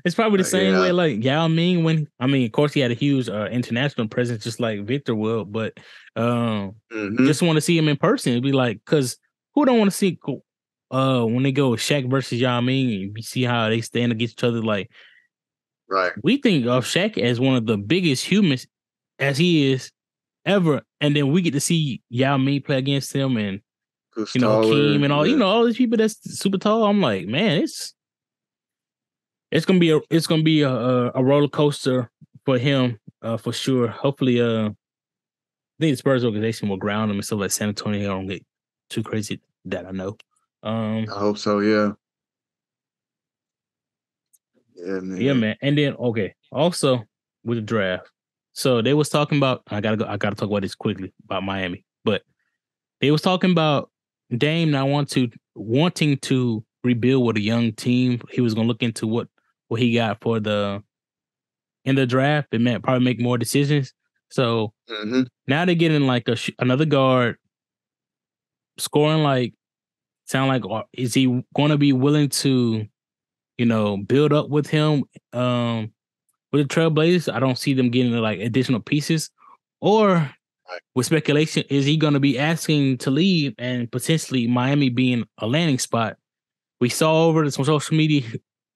It's probably the same way Yeah. like Yao Ming when of course he had a huge international presence just like Victor will, but just want to see him in person. It'd be like, because who don't want to see when they go Shaq versus Yao Ming and you see how they stand against each other, like Right. we think of Shaq as one of the biggest humans as he is ever, and then we get to see Yao Ming play against him and Who's Hakeem and all yeah. all these people that's super tall. I'm like, man, it's gonna be a roller coaster for him for sure. Hopefully, I think the Spurs organization will ground him and stuff like San Antonio don't get too crazy that I know. I hope so. Yeah. Yeah, man. Yeah, man. And then also with the draft, so they was talking about. I gotta talk about this quickly about Miami, but they was talking about Dame not wanting to rebuild with a young team. He was gonna look into what he got for in the draft. It meant probably make more decisions. So now they're getting like another guard scoring like sound like is he going to be willing to build up with him with the Trailblazers? I don't see them getting like additional pieces, or with speculation, is he going to be asking to leave and potentially Miami being a landing spot? We saw over some social media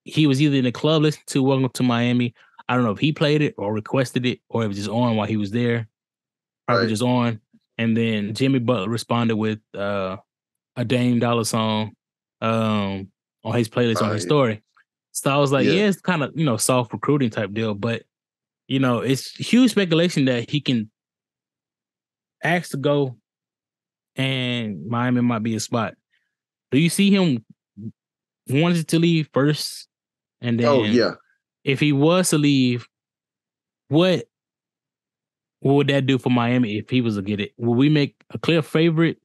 he was either in the club listening to Welcome to Miami. I don't know if he played it or requested it or it was just on while he was there. Probably just on. And then Jimmy Butler responded with a Dame Dollar song on his playlist on his story. So I was like, yeah it's kind of, soft recruiting type deal. But, it's huge speculation that he can ask to go and Miami might be a spot. Do you see him wanting to leave first? And then if he was to leave, what would that do for Miami if he was to get it? Will we make a clear favorite?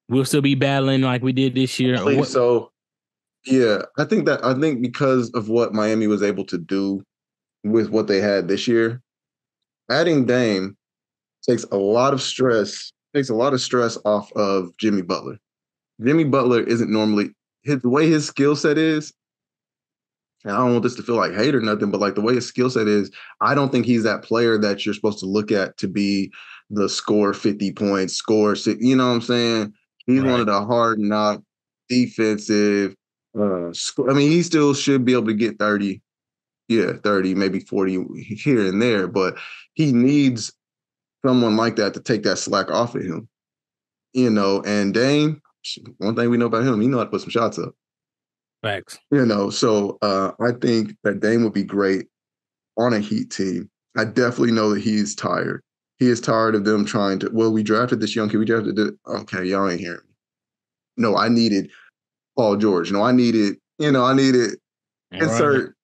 We'll still be battling like we did this year. I think so. Yeah, I think because of what Miami was able to do with what they had this year, adding Dame takes a lot of stress off of Jimmy Butler. Jimmy Butler isn't normally the way his skill set is. And I don't want this to feel like hate or nothing, but like the way his skill set is, I don't think he's that player that you're supposed to look at to be the score 50 points, score 6. You know what I'm saying? He's one of the hard knock defensive. He still should be able to get 30. Yeah, 30, maybe 40 here and there, but he needs someone like that to take that slack off of him. And Dame, one thing we know about him, he know how to put some shots up. Facts. So I think that Dame would be great on a Heat team. I definitely know that he's tired. He is tired of them trying to, we drafted this young kid. We drafted it. Okay, y'all ain't hearing me. No, I needed Paul George. No, I needed insert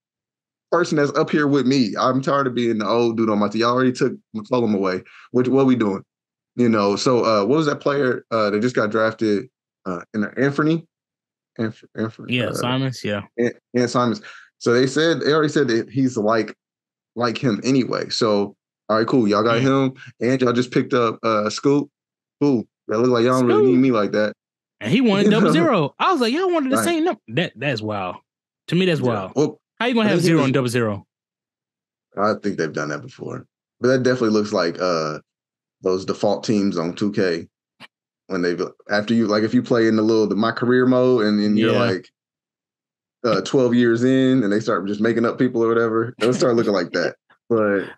person that's up here with me. I'm tired of being the old dude on my team. Y'all already took McCollum away. What are we doing? So what was that player that just got drafted in Anthony? Simons, and Simons. So they already said that he's like him anyway. So all right, cool. Y'all got him, and y'all just picked up Scoop. Cool. That look like y'all don't really need me like that. And he wanted 0-0. I was like, y'all wanted the same number. That's wild. To me, that's wild. Well, how you gonna have 0 and 0-0? I think they've done that before, but that definitely looks like those default teams on 2K. When if you play in the my career mode and then you're like 12 years in and they start just making up people or whatever, it'll start looking like that. But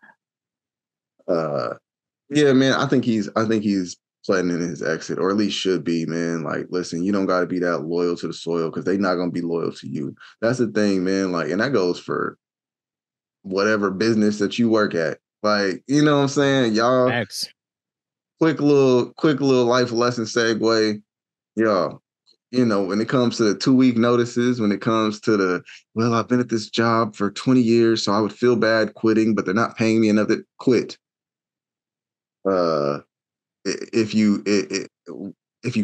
yeah, man, I think he's planning his exit, or at least should be, man. Like, listen, you don't got to be that loyal to the soil because they're not going to be loyal to you. That's the thing, man. Like, and that goes for whatever business that you work at. Like, you know what I'm saying? Y'all. Quick little life lesson segue. Y'all when it comes to the 2-week notices, when it comes to well, I've been at this job for 20 years, so I would feel bad quitting, but they're not paying me enough to quit. If you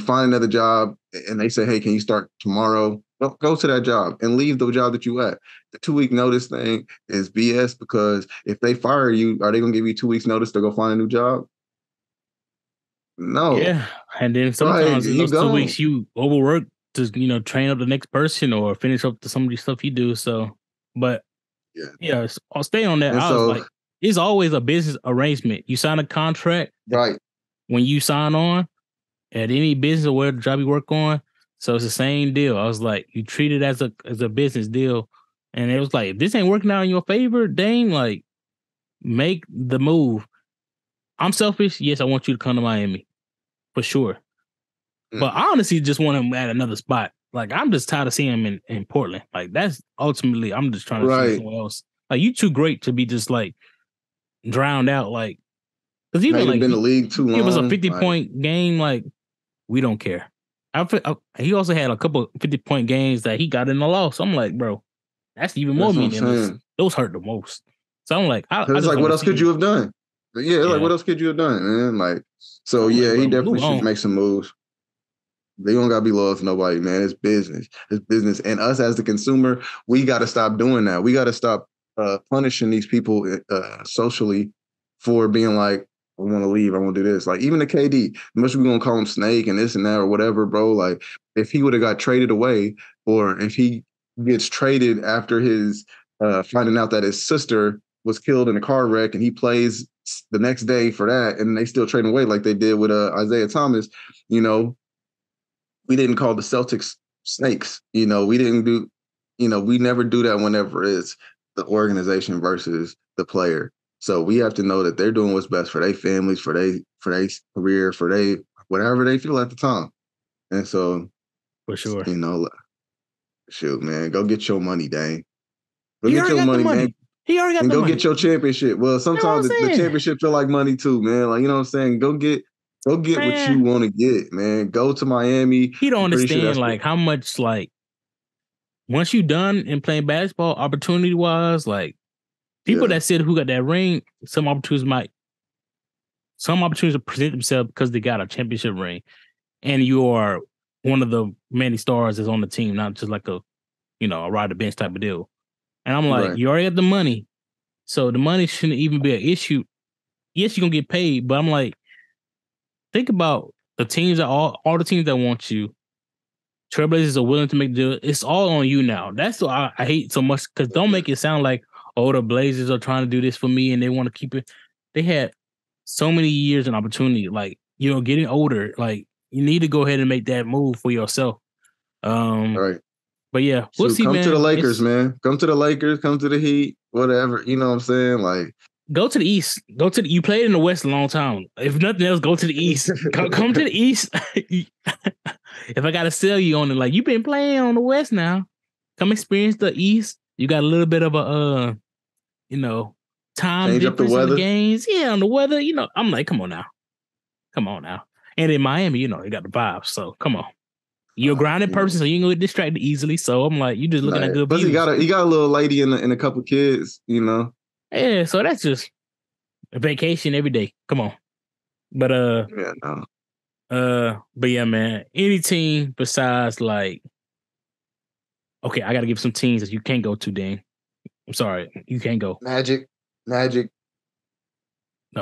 find another job and they say, hey, can you start tomorrow? Go to that job and leave the job that you at. The 2-week notice thing is BS, because if they fire you, are they going to give you 2 weeks notice to go find a new job? No. Yeah. And then sometimes in those 2 gone. weeks you overwork to, train up the next person or finish up some of the stuff you do. So, but yeah, I'll stay on that. And I was like, it's always a business arrangement. You sign a contract. Right. When you sign on at any business or where the job you work on. So it's the same deal. I was like, you treat it as a business deal. And it was like, if this ain't working out in your favor, dang, like, make the move. I'm selfish. Yes, I want you to come to Miami. For sure. But I honestly just want him at another spot. Like, I'm just tired of seeing him in Portland. Like, that's ultimately, I'm just trying to see somewhere else. Like, you too great to be just, like, drowned out. Like, because even, like, been in the league too long. It was a 50-point game. Like, we don't care. He also had a couple 50-point games that he got in the loss. So I'm like, bro, that's even more meaningless. Those hurt the most. So I'm like, it's like, what else could you have done? Yeah, like, what else could you have done, man? Like, so yeah, he definitely should make some moves. They don't gotta be loyal to nobody, man. It's business. It's business. And us as the consumer, we gotta stop doing that. We gotta stop punishing these people socially for being like, I want to leave. I want to do this. Like, even the KD, much we're gonna call him Snake and this and that or whatever, bro. Like, if he would have got traded away, or if he gets traded after his finding out that his sister was killed in a car wreck, and he plays the next day for that, and they still trade him away like they did with Isaiah Thomas, we didn't call the Celtics snakes. We didn't do, we never do that whenever it's the organization versus the player. So we have to know that they're doing what's best for their families, for their career, for their whatever they feel at the time. And so, for sure, shoot, man, go get your money, dang. Go get your money, man. He already got the money. Go get your championship. Well, sometimes the championship feel like money too, man. Like, you know what I'm saying? Go get what you want to get, man. Go to Miami. He don't understand like how much, like, once you done in playing basketball, opportunity wise, like, people that said who got that ring, some opportunities present themselves because they got a championship ring, and you are one of the many stars that's on the team, not just like a ride the bench type of deal. And I'm like, you already got the money, so the money shouldn't even be an issue. Yes, you're gonna get paid, but I'm like, think about the teams that all the teams that want you. Trailblazers are willing to make the deal. It's all on you now. That's what I hate so much, because don't make it sound like, oh, the Blazers are trying to do this for me and they want to keep it. They had so many years and opportunity. Like, getting older. Like, you need to go ahead and make that move for yourself. Right. But yeah, we'll see, come man. To the Lakers, man. Come to the Lakers. Come to the Heat. Whatever. You know what I'm saying? Like, go to the East. You played in the West a long time. If nothing else, go to the East. Come to the East. If I gotta sell you on it, like, you've been playing on the West now, come experience the East. You got a little bit of a time change difference up the in the games. Yeah, on the weather. I'm like, come on now. And in Miami, you got the vibes. So come on. You're a grounded person, so you ain't gonna get distracted easily. So I'm like, you just looking at good views. He got a little lady and a couple kids, Yeah, so that's just a vacation every day. Come on. But but yeah, man. Any team besides, like, okay, I gotta give some teams that you can't go to, Dan. I'm sorry, you can't go. Magic. No,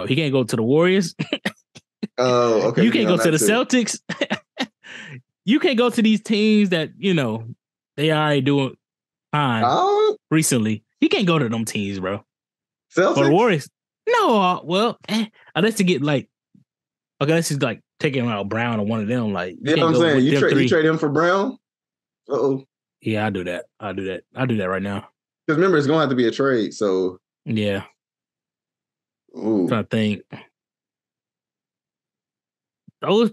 he can't go to the Warriors. Oh, okay. You can't go to the Celtics. You can't go to these teams that they already doing fine recently. You can't go to them teams, bro. Celtics? Or the Warriors. No, unless you get unless he's like taking out Brown or one of them. Like, yeah, I'm saying you trade him for Brown. Yeah, I do that. I do that right now. Because remember, it's gonna have to be a trade. So yeah. Ooh. I'm trying to think. I will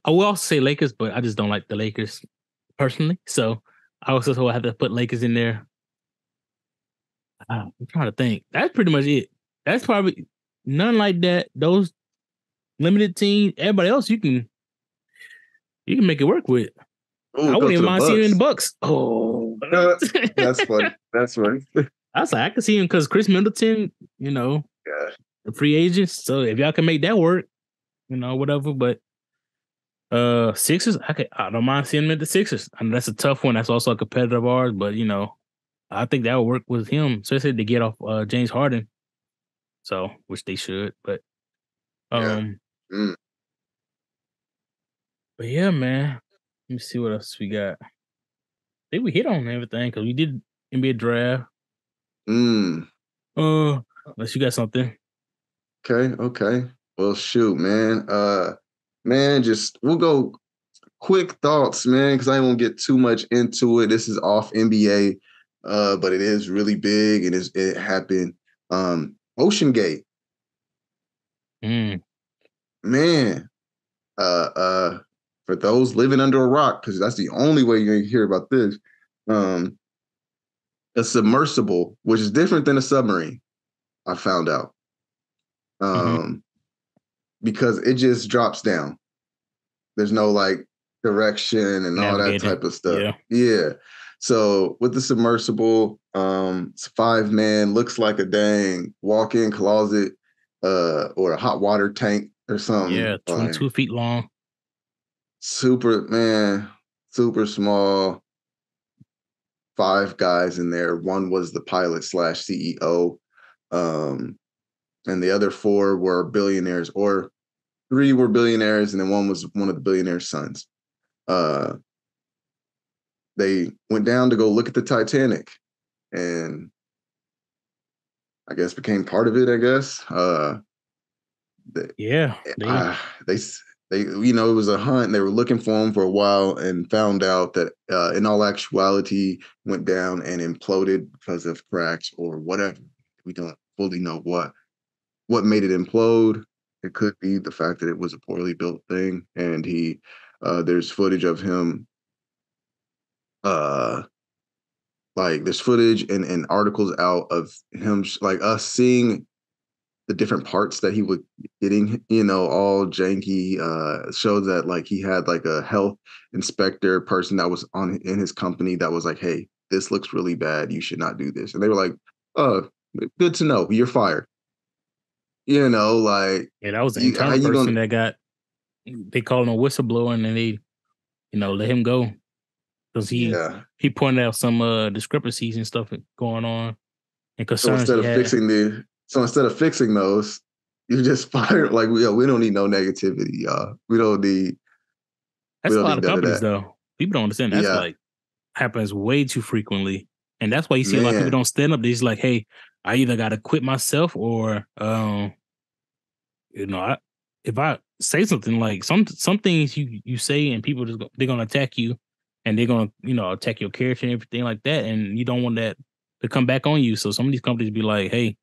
also say Lakers, but I just don't like the Lakers personally. So I also will have to put Lakers in there. I'm trying to think. That's pretty much it. That's probably none like that. Those limited teams. Everybody else, you can make it work with. Ooh, I wouldn't even mind seeing him in the Bucks. Bucks. Oh, That's funny. That's funny. I was like, I could see him because Chris Middleton, you know, the free agents. So if y'all can make that work, you know, whatever. But Sixers, I don't mind seeing him at the Sixers. I know that's a tough one. That's also a competitor of ours, but you know, I think that would work with him, especially to get off James Harden. So, which they should, but but yeah, man. Let me see what else we got. I think we hit on everything because we did NBA draft. Unless you got something. Okay. Well, shoot, man. Just we'll go quick thoughts, man, because I won't get too much into it. This is off NBA, but it is really big and it happened. Ocean Gate. Man. For those living under a rock, because that's the only way you're gonna hear about this. A submersible, which is different than a submarine, I found out. Because it just drops down. There's no like direction and all that type of stuff. Yeah. So with the submersible, it's 5-man, looks like a dang walk-in closet, or a hot water tank or something. Yeah, 22 feet long. Super small. 5 guys in there. One was the pilot / CEO. And the other 4 were billionaires, or 3 were billionaires, and then one was one of the billionaire's sons. They went down to go look at the Titanic, and I guess became part of it. I guess. They you know, it was a hunt. They were looking for him for a while and found out that in all actuality went down and imploded because of cracks or whatever. We don't fully know what made it implode. It could be the fact that it was a poorly built thing, and there's footage of him, like there's footage and articles out of him, like us seeing the different parts that he was getting, you know, all janky. Shows that like he had like a health inspector person that was in his company that was like, hey, this looks really bad. You should not do this. And they were like, oh, good to know. You're fired. You know, like, yeah, that was the internal person that got, they called him a whistleblower, and then they, you know, let him go because he pointed out some discrepancies and stuff going on and concerns. So instead of fixing those, you just fire. Like, we don't need no negativity, y'all. We don't need. That's a lot of companies, though. People don't understand. That's like happens way too frequently, and that's why you see a lot of people don't stand up. They're just like, "Hey, I either got to quit myself, or, you know, if I say something like some things you say, and people they're gonna attack you, and they're gonna, you know, attack your character and everything like that, and you don't want that to come back on you. So some of these companies be like, hey,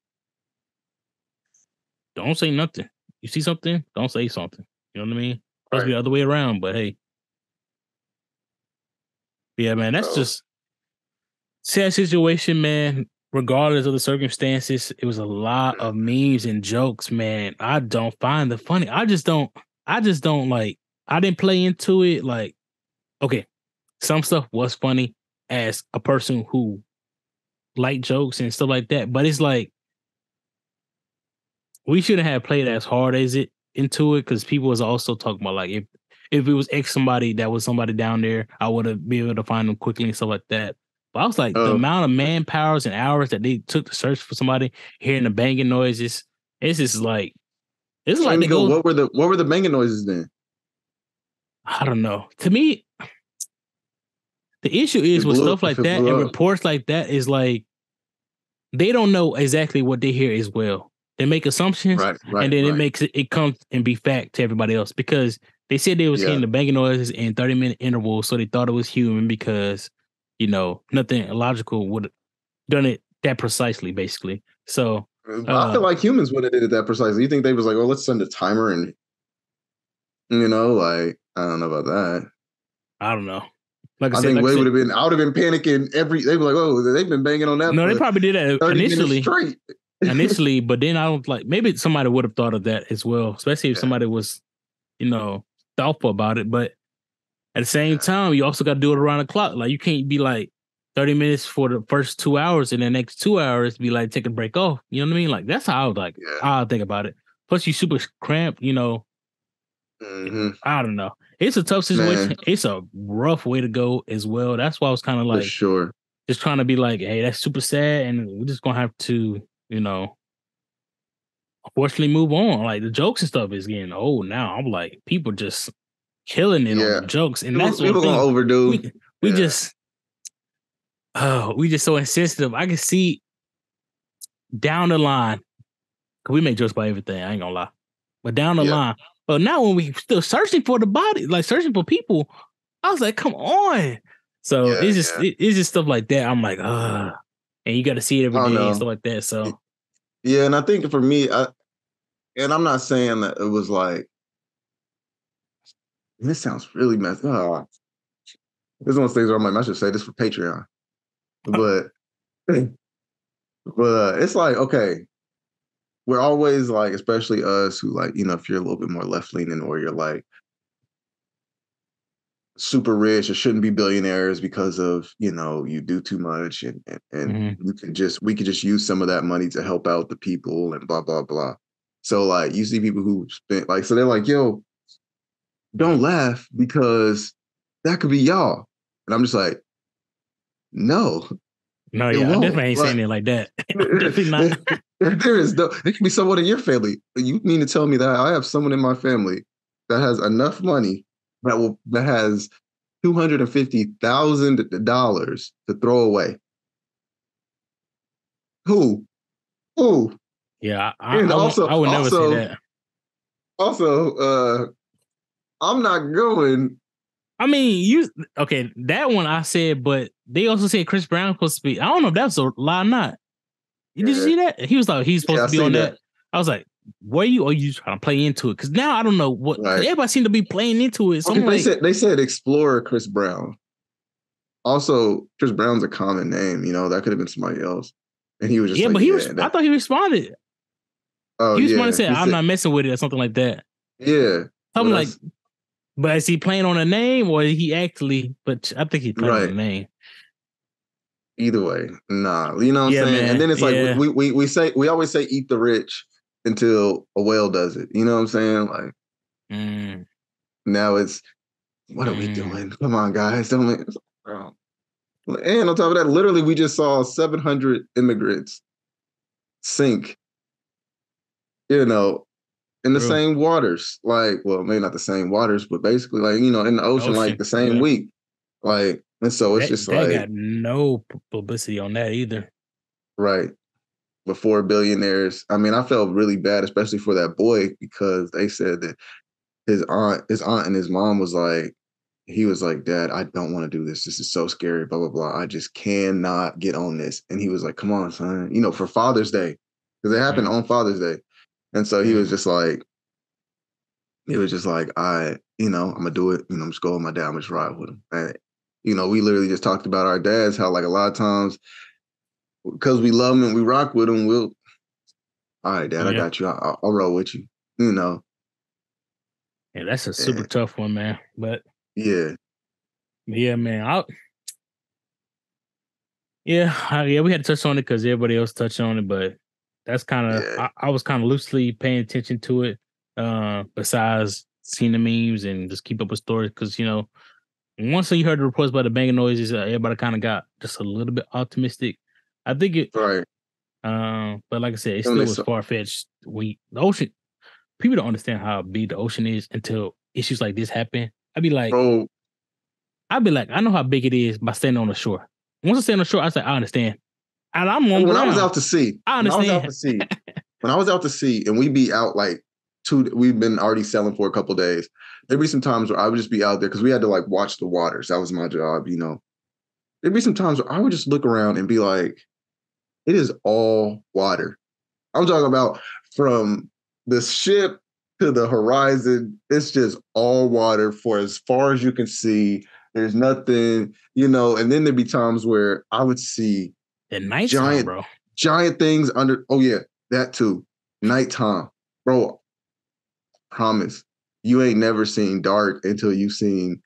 don't say nothing. You see something, don't say something. You know what I mean? Supposed to be the other way around, but hey. Yeah, man, that's just sad situation, man. Regardless of the circumstances, it was a lot of memes and jokes, man. I don't find the funny. I just don't like, I didn't play into it. Like, okay, some stuff was funny as a person who liked jokes and stuff like that, but it's like, we shouldn't have played as hard as it into it, because people was also talking about like, if it was somebody that was somebody down there, I would have been able to find them quickly and stuff like that. But I was like, the amount of manpowers and hours that they took to search for somebody, hearing the banging noises, it's just like, it's like what were the banging noises then? I don't know. To me, the issue is with stuff like that and reports like that is like, they don't know exactly what they hear as well. They make assumptions, and then it comes and be fact to everybody else, because they said they was hearing the banging noises in 30-minute intervals, so they thought it was human because, you know, nothing illogical would have done it that precisely, basically. So I feel like humans would have did it that precisely. You think they was like, oh, let's send a timer, and, you know, like, I don't know about that. I don't know. Like I think Wade would have been. I would have been panicking. They were like, "Oh, they've been banging on that." No, they probably did that initially. Straight. Initially, but then I don't like. Maybe somebody would have thought of that as well, especially if somebody was, you know, thoughtful about it. But At the same time, you also got to do it around the clock. Like you can't be like 30 minutes for the first 2 hours and the next 2 hours be like take a break off. You know what I mean? Like that's how I was like, I think about it. Plus you super cramped, you know. I don't know. It's a tough situation. Man. It's a rough way to go as well. That's why I was kind of like, just trying to be like, hey, that's super sad. And we're just going to have to, you know, unfortunately move on. Like the jokes and stuff is getting old now. I'm like, people just killing it on the jokes. And that's what people gonna overdo. We just so insensitive. I can see down the line, cause we make jokes about everything. I ain't gonna lie, but down the line. But now when we still searching for the body, like searching for people, I was like, come on. So it's just stuff like that. I'm like, and you got to see it every day and stuff like that. So and I think for me, and I'm not saying that it was like, this sounds really messed up. This is one of those things where I'm like, I should say this for Patreon. But it's like, okay, we're always like, especially us who like, you know, if you're a little bit more left-leaning or you're like super rich or shouldn't be billionaires because of, you know, you do too much and we could just use some of that money to help out the people and blah, blah, blah. So like you see people who spent like, so they're like, yo, don't laugh because that could be y'all. And I'm just like, no. No, I definitely ain't saying it like that. Definitely not. There can be someone in your family. You mean to tell me that I have someone in my family that has enough money that has $250,000 to throw away? Who? Yeah, I would never say that. Also, I'm not going. I mean, that one I said, but they also said Chris Brown supposed to be. I don't know if that's a lie or not. Did you see that? He was like, he's supposed to be on that. I was like, are you trying to play into it? Because now I don't know what everybody seemed to be playing into it. So they said Explorer Chris Brown. Also, Chris Brown's a common name. You know, that could have been somebody else. And he was just I thought he responded. Oh, he responded and said, I'm not messing with it or something like that. Yeah. Something like, but is he playing on a name or he actually, but I think he's playing on a name. Either way, nah. You know what I'm saying? Man. And then it's like, we always say eat the rich until a whale does it. You know what I'm saying? Like, now it's, what are we doing? Come on, guys. Don't make, bro. And on top of that, literally, we just saw 700 immigrants sink, you know, in the same waters. Like, well, maybe not the same waters, but basically, like, you know, in the ocean. Like the same week. Like, and so it's just like. They got no publicity on that either. Right. Before billionaires. I mean, I felt really bad, especially for that boy, because they said that his aunt and his mom was like, he was like, Dad, I don't want to do this. This is so scary, blah, blah, blah. I just cannot get on this. And he was like, come on, son, you know, for Father's Day, because it happened on Father's Day. And so he was just like, I'm going to do it. You know, I'm just going with my dad. I'm just ride with him. And, you know, we literally just talked about our dads, how like a lot of times, because we love them and we rock with them, all right, Dad, I got you. I'll roll with you, you know. Yeah, that's a super tough one, man. But yeah, man. We had to touch on it because everybody else touched on it, but that's kind of I was kind of loosely paying attention to it. Besides seeing the memes and just keep up with stories, because you know, once you heard the reports about the banging noises, everybody kind of got just a little bit optimistic. I think it right. But like I said, it still was far fetched. The ocean, people don't understand how big the ocean is until issues like this happen. I'd be like, I know how big it is by standing on the shore. Once I stand on the shore, I say, I understand. And I'm on when I was out to sea. I understand. When I was out to sea, and we'd be out like we've been already selling for a couple of days. There'd be some times where I would just be out there because we had to like watch the waters. That was my job, you know. There'd be some times where I would just look around and be like, it is all water. I'm talking about from the ship to the horizon. It's just all water for as far as you can see. There's nothing, you know. And then there'd be times where I would see at nighttime, giant things under. Oh yeah, that too. Nighttime, bro. Promise, you ain't never seen dark until you've seen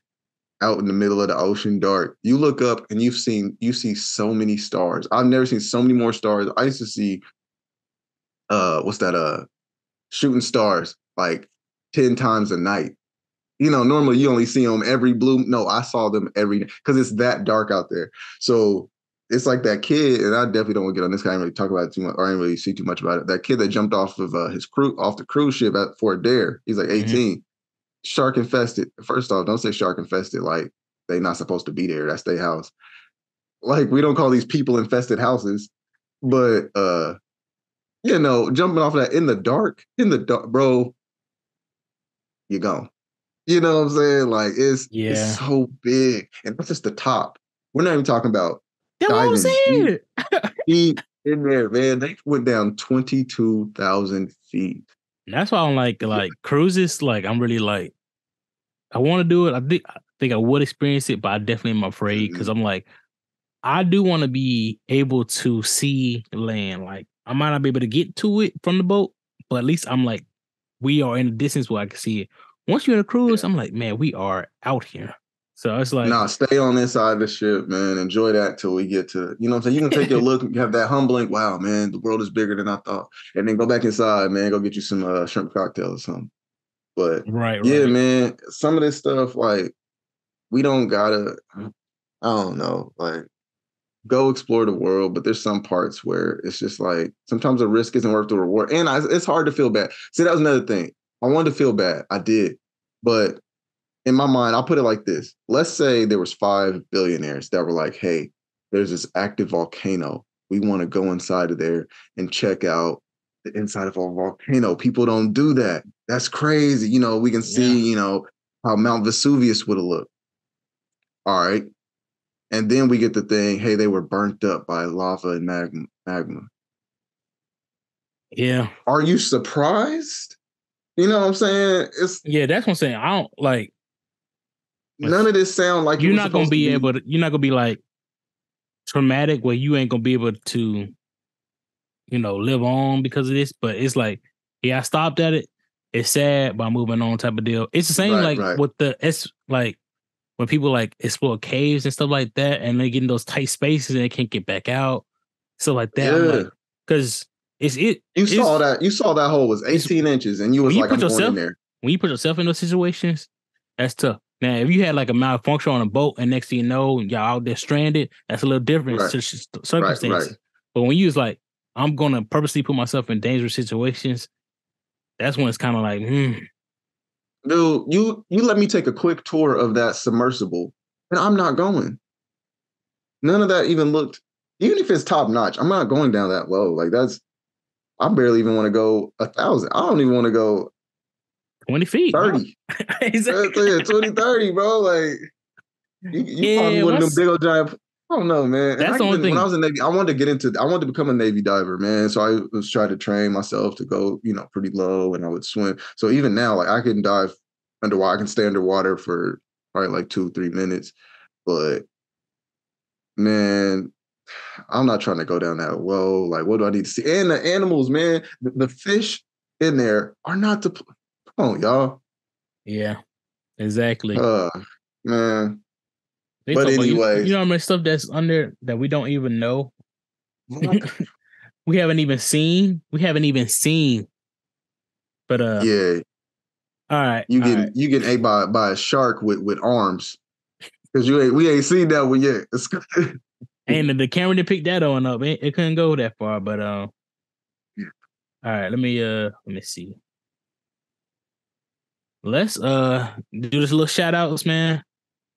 out in the middle of the ocean, dark. You look up and you see so many stars. I've never seen so many more stars. I used to see shooting stars like 10 times a night. Normally you only see them every blue. No, I saw them every day because it's that dark out there. So it's like that kid, and I definitely don't want to get on this guy. I didn't really talk about it too much, or I didn't really see too much about it. That kid that jumped off of off the cruise ship at Fort Dare. He's like 18. Shark infested. First off, don't say shark infested like they not supposed to be there. That's their house. Like, we don't call these people infested houses. But jumping off of that in the dark, bro, you gone. You know what I'm saying? Like, it's so big. And that's just the top. We're not even talking about diving deep in there, man. They went down 22,000 feet. And that's why I'm like cruises. Like, I'm really like, I want to do it. I think I would experience it, but I definitely am afraid because I'm like, I do want to be able to see land. Like, I might not be able to get to it from the boat, but at least I'm like, we are in a distance where I can see it. Once you're in a cruise, I'm like, man, we are out here. So it's like, nah, stay on this side of the ship, man. Enjoy that till we get to, you know what I'm saying? You can take your look, you have that humbling, wow, man, the world is bigger than I thought. And then go back inside, man, go get you some shrimp cocktail or something. But right. Man, some of this stuff, like, we don't gotta, I don't know, like, go explore the world, but there's some parts where it's just like, sometimes the risk isn't worth the reward. And it's hard to feel bad. See, that was another thing. I wanted to feel bad. I did. But in my mind, I'll put it like this. Let's say there was 5 billionaires that were like, hey, there's this active volcano. We want to go inside of there and check out the inside of a volcano. People don't do that. That's crazy. We can see, how Mount Vesuvius would have looked. All right. And then we get the thing, hey, they were burnt up by lava and magma. Yeah. Are you surprised? You know what I'm saying? That's what I'm saying. I don't like. None of this sound like you're not gonna be able to. You're not gonna be like traumatic where you ain't gonna be able to, live on because of this. But it's like, I stopped at it. It's sad, but I'm moving on type of deal. It's the same with it's like when people like explore caves and stuff like that, and they get in those tight spaces and they can't get back out. So like that, I'm like, because. You saw that hole was 18 inches and you was like, I'm going in there. When you put yourself in those situations, that's tough. Now, if you had like a malfunction on a boat and next thing you know, y'all out there stranded, that's a little different circumstances. Right. But when you was like, I'm going to purposely put myself in dangerous situations, that's when it's kind of like, Dude, you let me take a quick tour of that submersible and I'm not going. None of that even looked, even if it's top notch, I'm not going down that low. Like I barely even want to go 1,000. I don't even want to go 20 feet. 30. Exactly. 20, 30, bro. Like, you probably one of them big old giant. I don't know, man. That's the only thing. When I was in Navy, I wanted to become a Navy diver, man. So I was trying to train myself to go, pretty low, and I would swim. So even now, like, I can dive underwater. I can stay underwater for probably like 2-3 minutes. But, man, I'm not trying to go down that low. Like, what do I need to see? And the animals, man, the fish in there are not the. Come on, y'all. Yeah, exactly. Man. But anyway, you know how much stuff that's under that we don't even know. we haven't even seen. But yeah. All right. You get ate by a shark with arms because we ain't seen that one yet. And the camera didn't pick that on up. It couldn't go that far, but All right, let me see. Let's do this little shout outs, man.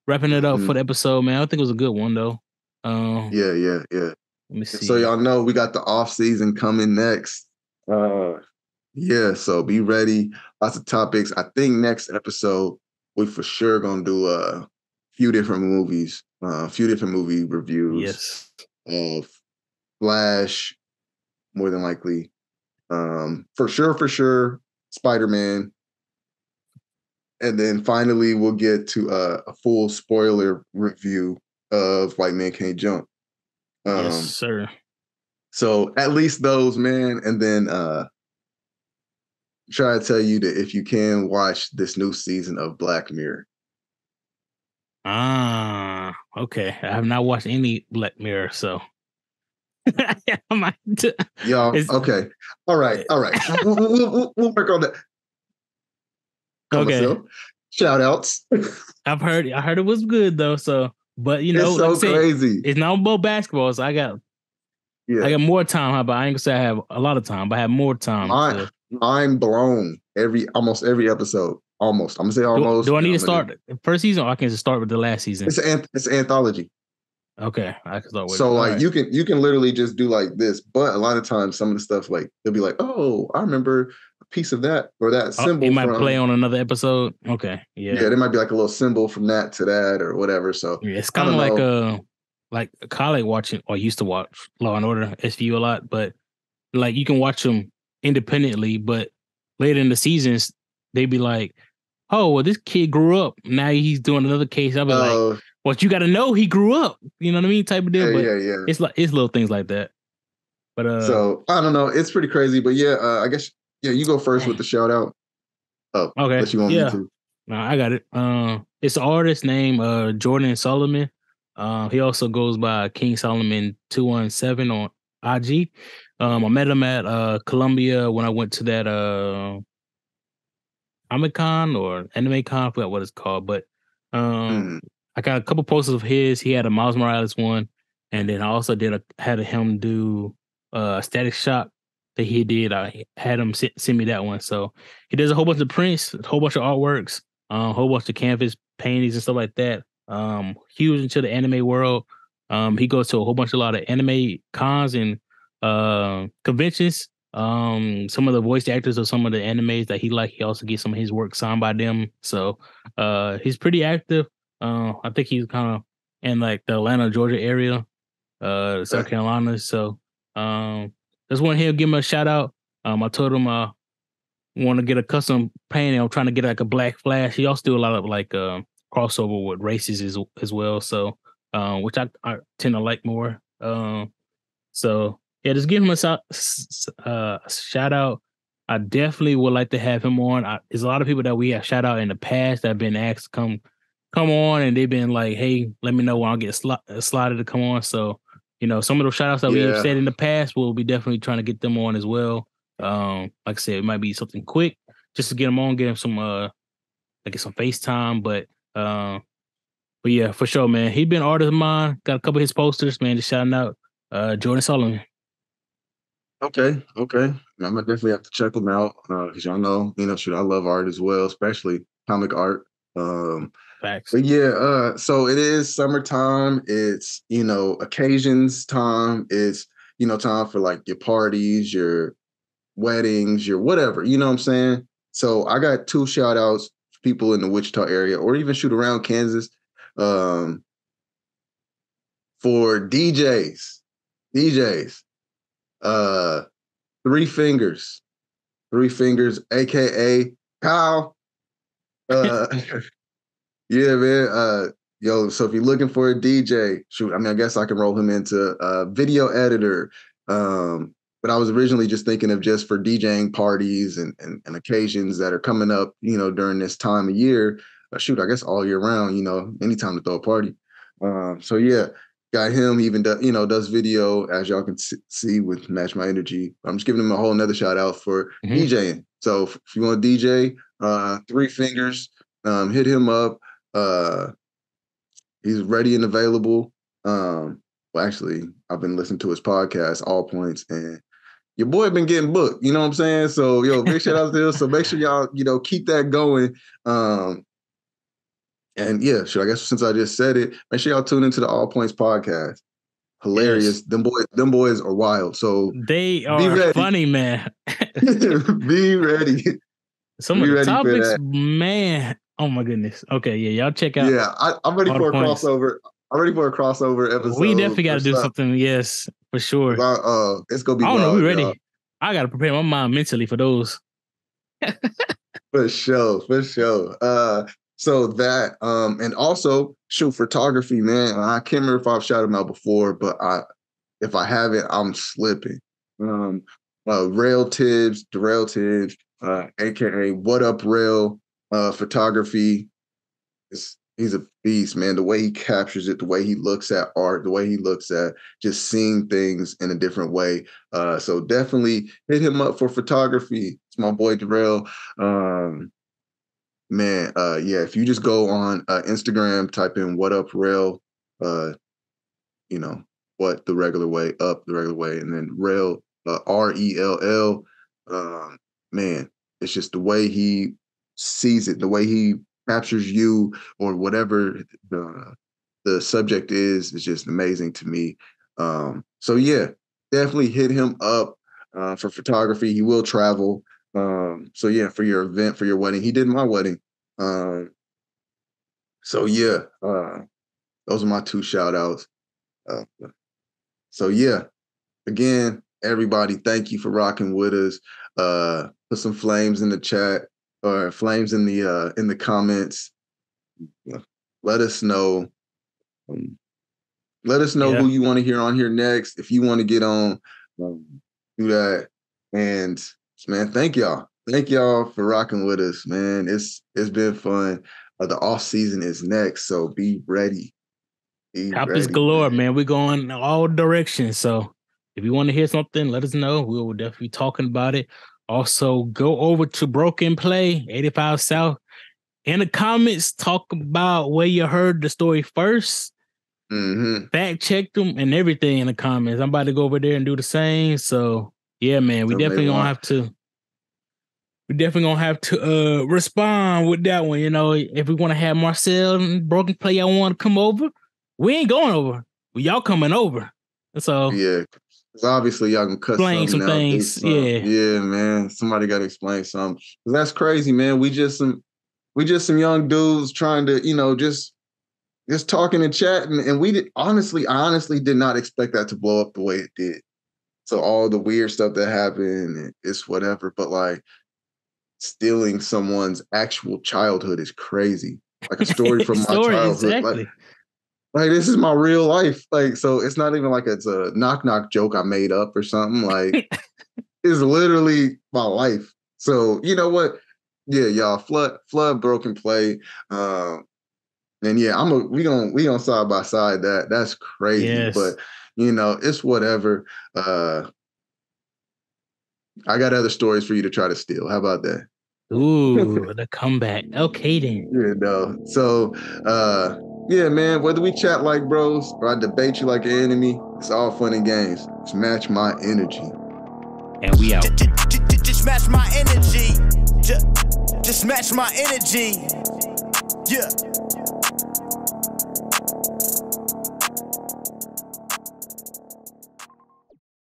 Wrapping it up for the episode, man. I think it was a good one though. Yeah. Let me see. So y'all know we got the off season coming next. So be ready. Lots of topics. I think next episode we for sure gonna do a few different movies. A few different movie reviews. Yes. Of Flash, more than likely. For sure, Spider-Man. And then finally we'll get to a full spoiler review of White Man Can't Jump. Yes, sir. So at least those, man. And then try to tell you that if you can watch this new season of Black Mirror. Okay. I have not watched any Black Mirror, so I might Y'all, okay. All right. We'll work on that. Come Okay. myself. Shout outs. I heard it was good though. So, but you know, It's like I so said, crazy. it's not about basketball. So I got more time. How about I ain't gonna say I have a lot of time, but I have more time. Mind blown almost every episode. Almost. I'm gonna say almost. Do I need to start the first season, or I can just start with the last season? It's an anthology. Okay, I can start with. So like you can literally just do like this, but a lot of times some of the stuff like they'll be like, oh, I remember a piece of that or that symbol. It might play on another episode. Okay, yeah, there might be like a little symbol from that to that or whatever. So yeah, it's kind of like a colleague watching or used to watch Law and Order SVU a lot, but like you can watch them independently, but later in the seasons they be like, oh, well, this kid grew up. Now he's doing another case. I'll be like, well, you got to know he grew up. You know what I mean? Type of deal. Yeah. It's little things like that. But so I don't know. It's pretty crazy. But yeah, I guess you go first with the shout out. Oh, okay. Unless you want me to. No, I got it. It's an artist named Jordan Solomon. He also goes by King Solomon 217 on IG. I met him at Columbia when I went to that Comic-Con or Anime Con, I forgot what it's called, but I got a couple posters of his. He had a Miles Morales one, and then I also had him do Static Shock that he did. I had him send me that one. So he does a whole bunch of prints, a whole bunch of artworks, a whole bunch of canvas paintings and stuff like that. Huge into the anime world. He goes to a lot of anime cons and conventions. Some of the voice actors of some of the animes that he also gets some of his work signed by them. So he's pretty active. I think he's kind of in like the Atlanta, Georgia area, South Carolina. So just want to give him a shout out. I told him I want to get a custom painting. I'm trying to get like a Black Flash. He also do a lot of like crossover with races as well. So which I tend to like more. So yeah, just give him a shout out. I definitely would like to have him on. There's a lot of people that we have shout out in the past that have been asked to come on, and they've been like, hey, let me know when I'll get slotted to come on. So, you know, some of those shout outs that we have said in the past, we'll be definitely trying to get them on as well. Like I said, it might be something quick just to get them on, get them some get some FaceTime. But yeah, for sure, man. He been an artist of mine. Got a couple of his posters, man, just shouting out Jordan Solomon. Okay. I'm gonna definitely have to check them out because y'all know, I love art as well, especially comic art. Facts. But yeah, so it is summertime. It's occasions time. It's time for like your parties, your weddings, your whatever. You know what I'm saying? So I got 2 shout outs for people in the Wichita area or even shoot around Kansas. For DJs. Three Fingers, aka Kyle. Yeah, man. So if you're looking for a DJ, shoot, I guess I can roll him into a video editor. But I was originally just thinking of just for DJing parties and occasions that are coming up, during this time of year. Shoot, I guess all year round, anytime to throw a party. So yeah, got him. Even does video, as y'all can see with MatchMyEnergy. I'm just giving him a whole nother shout out for DJing. So if you want to DJ, 3 Fingers, hit him up. He's ready and available. Well, actually, I've been listening to his podcast, All Points, and your boy been getting booked. You know what I'm saying? So big shout out to him. So make sure y'all keep that going. And yeah, sure. I guess since I just said it, make sure y'all tune into the All Points podcast. Hilarious. Yes. Them boys are wild. So they are funny, man. Be ready. Some of the topics, man. Oh my goodness. Okay, yeah, y'all check out. Yeah, I'm ready for a crossover. I'm ready for a crossover episode. We definitely got to do something. Yes, for sure. It's gonna be. I don't know. We ready? Y'all. I got to prepare my mind mentally for those. For sure. So that, and also shoot photography, man. I can't remember if I've shouted them out before, but if I haven't, I'm slipping. Rail Tibbs, Darrell Tibbs, aka What Up Rail, photography. It's He's a beast, man. The way he captures it, the way he looks at art, the way he looks at just seeing things in a different way. So definitely hit him up for photography. It's my boy Darrell. Man, yeah, if you just go on Instagram, type in what up Rel, you know, what the regular way, up the regular way, and then Rel, Rell. Man, it's just the way he sees it, the way he captures you or whatever the subject is just amazing to me. So yeah, definitely hit him up for photography. He will travel. So yeah, for your event, for your wedding. He did my wedding. So yeah, those are my 2 shout outs. So yeah, again, everybody, thank you for rocking with us. Put some flames in the chat or flames in the comments. Let us know. Let us know who you want to hear on here next. If you want to get on, do that. And man, thank y'all. Thank y'all for rocking with us, man. It's been fun. The off season is next, so be ready. Topics galore, man. We're going all directions. So if you want to hear something, let us know. We will definitely be talking about it. Also, go over to Broken Play 85 South. In the comments, talk about where you heard the story first. Fact check them and everything in the comments. I'm about to go over there and do the same. So yeah, man, we definitely gonna have to. We definitely gonna have to respond with that one. You know, if we want to have Marcell and Broken Play, y'all want to come over, we ain't going over. Well, y'all coming over. So yeah, because obviously y'all can cut explain some things. Yeah, man. Somebody got to explain something. That's crazy, man. We just some young dudes trying to, you know, just talking and chatting, and I honestly did not expect that to blow up the way it did. So all the weird stuff that happened, it's whatever. But like stealing someone's actual childhood is crazy. Like a story from my childhood. Exactly. Like this is my real life. Like, so it's not even like it's a knock joke I made up or something. Like it's literally my life. So you know what? Yeah, y'all flood Broken Play. And yeah, we gonna side by side that. That's crazy. Yes. But you know, it's whatever. I got other stories for you to try to steal. How about that? Ooh, the comeback. Okay then. You know. So yeah, man, whether we chat like bros or I debate you like an enemy, it's all fun and games. It's Match My Energy. And we out. Just match my energy. Just match my energy. Yeah.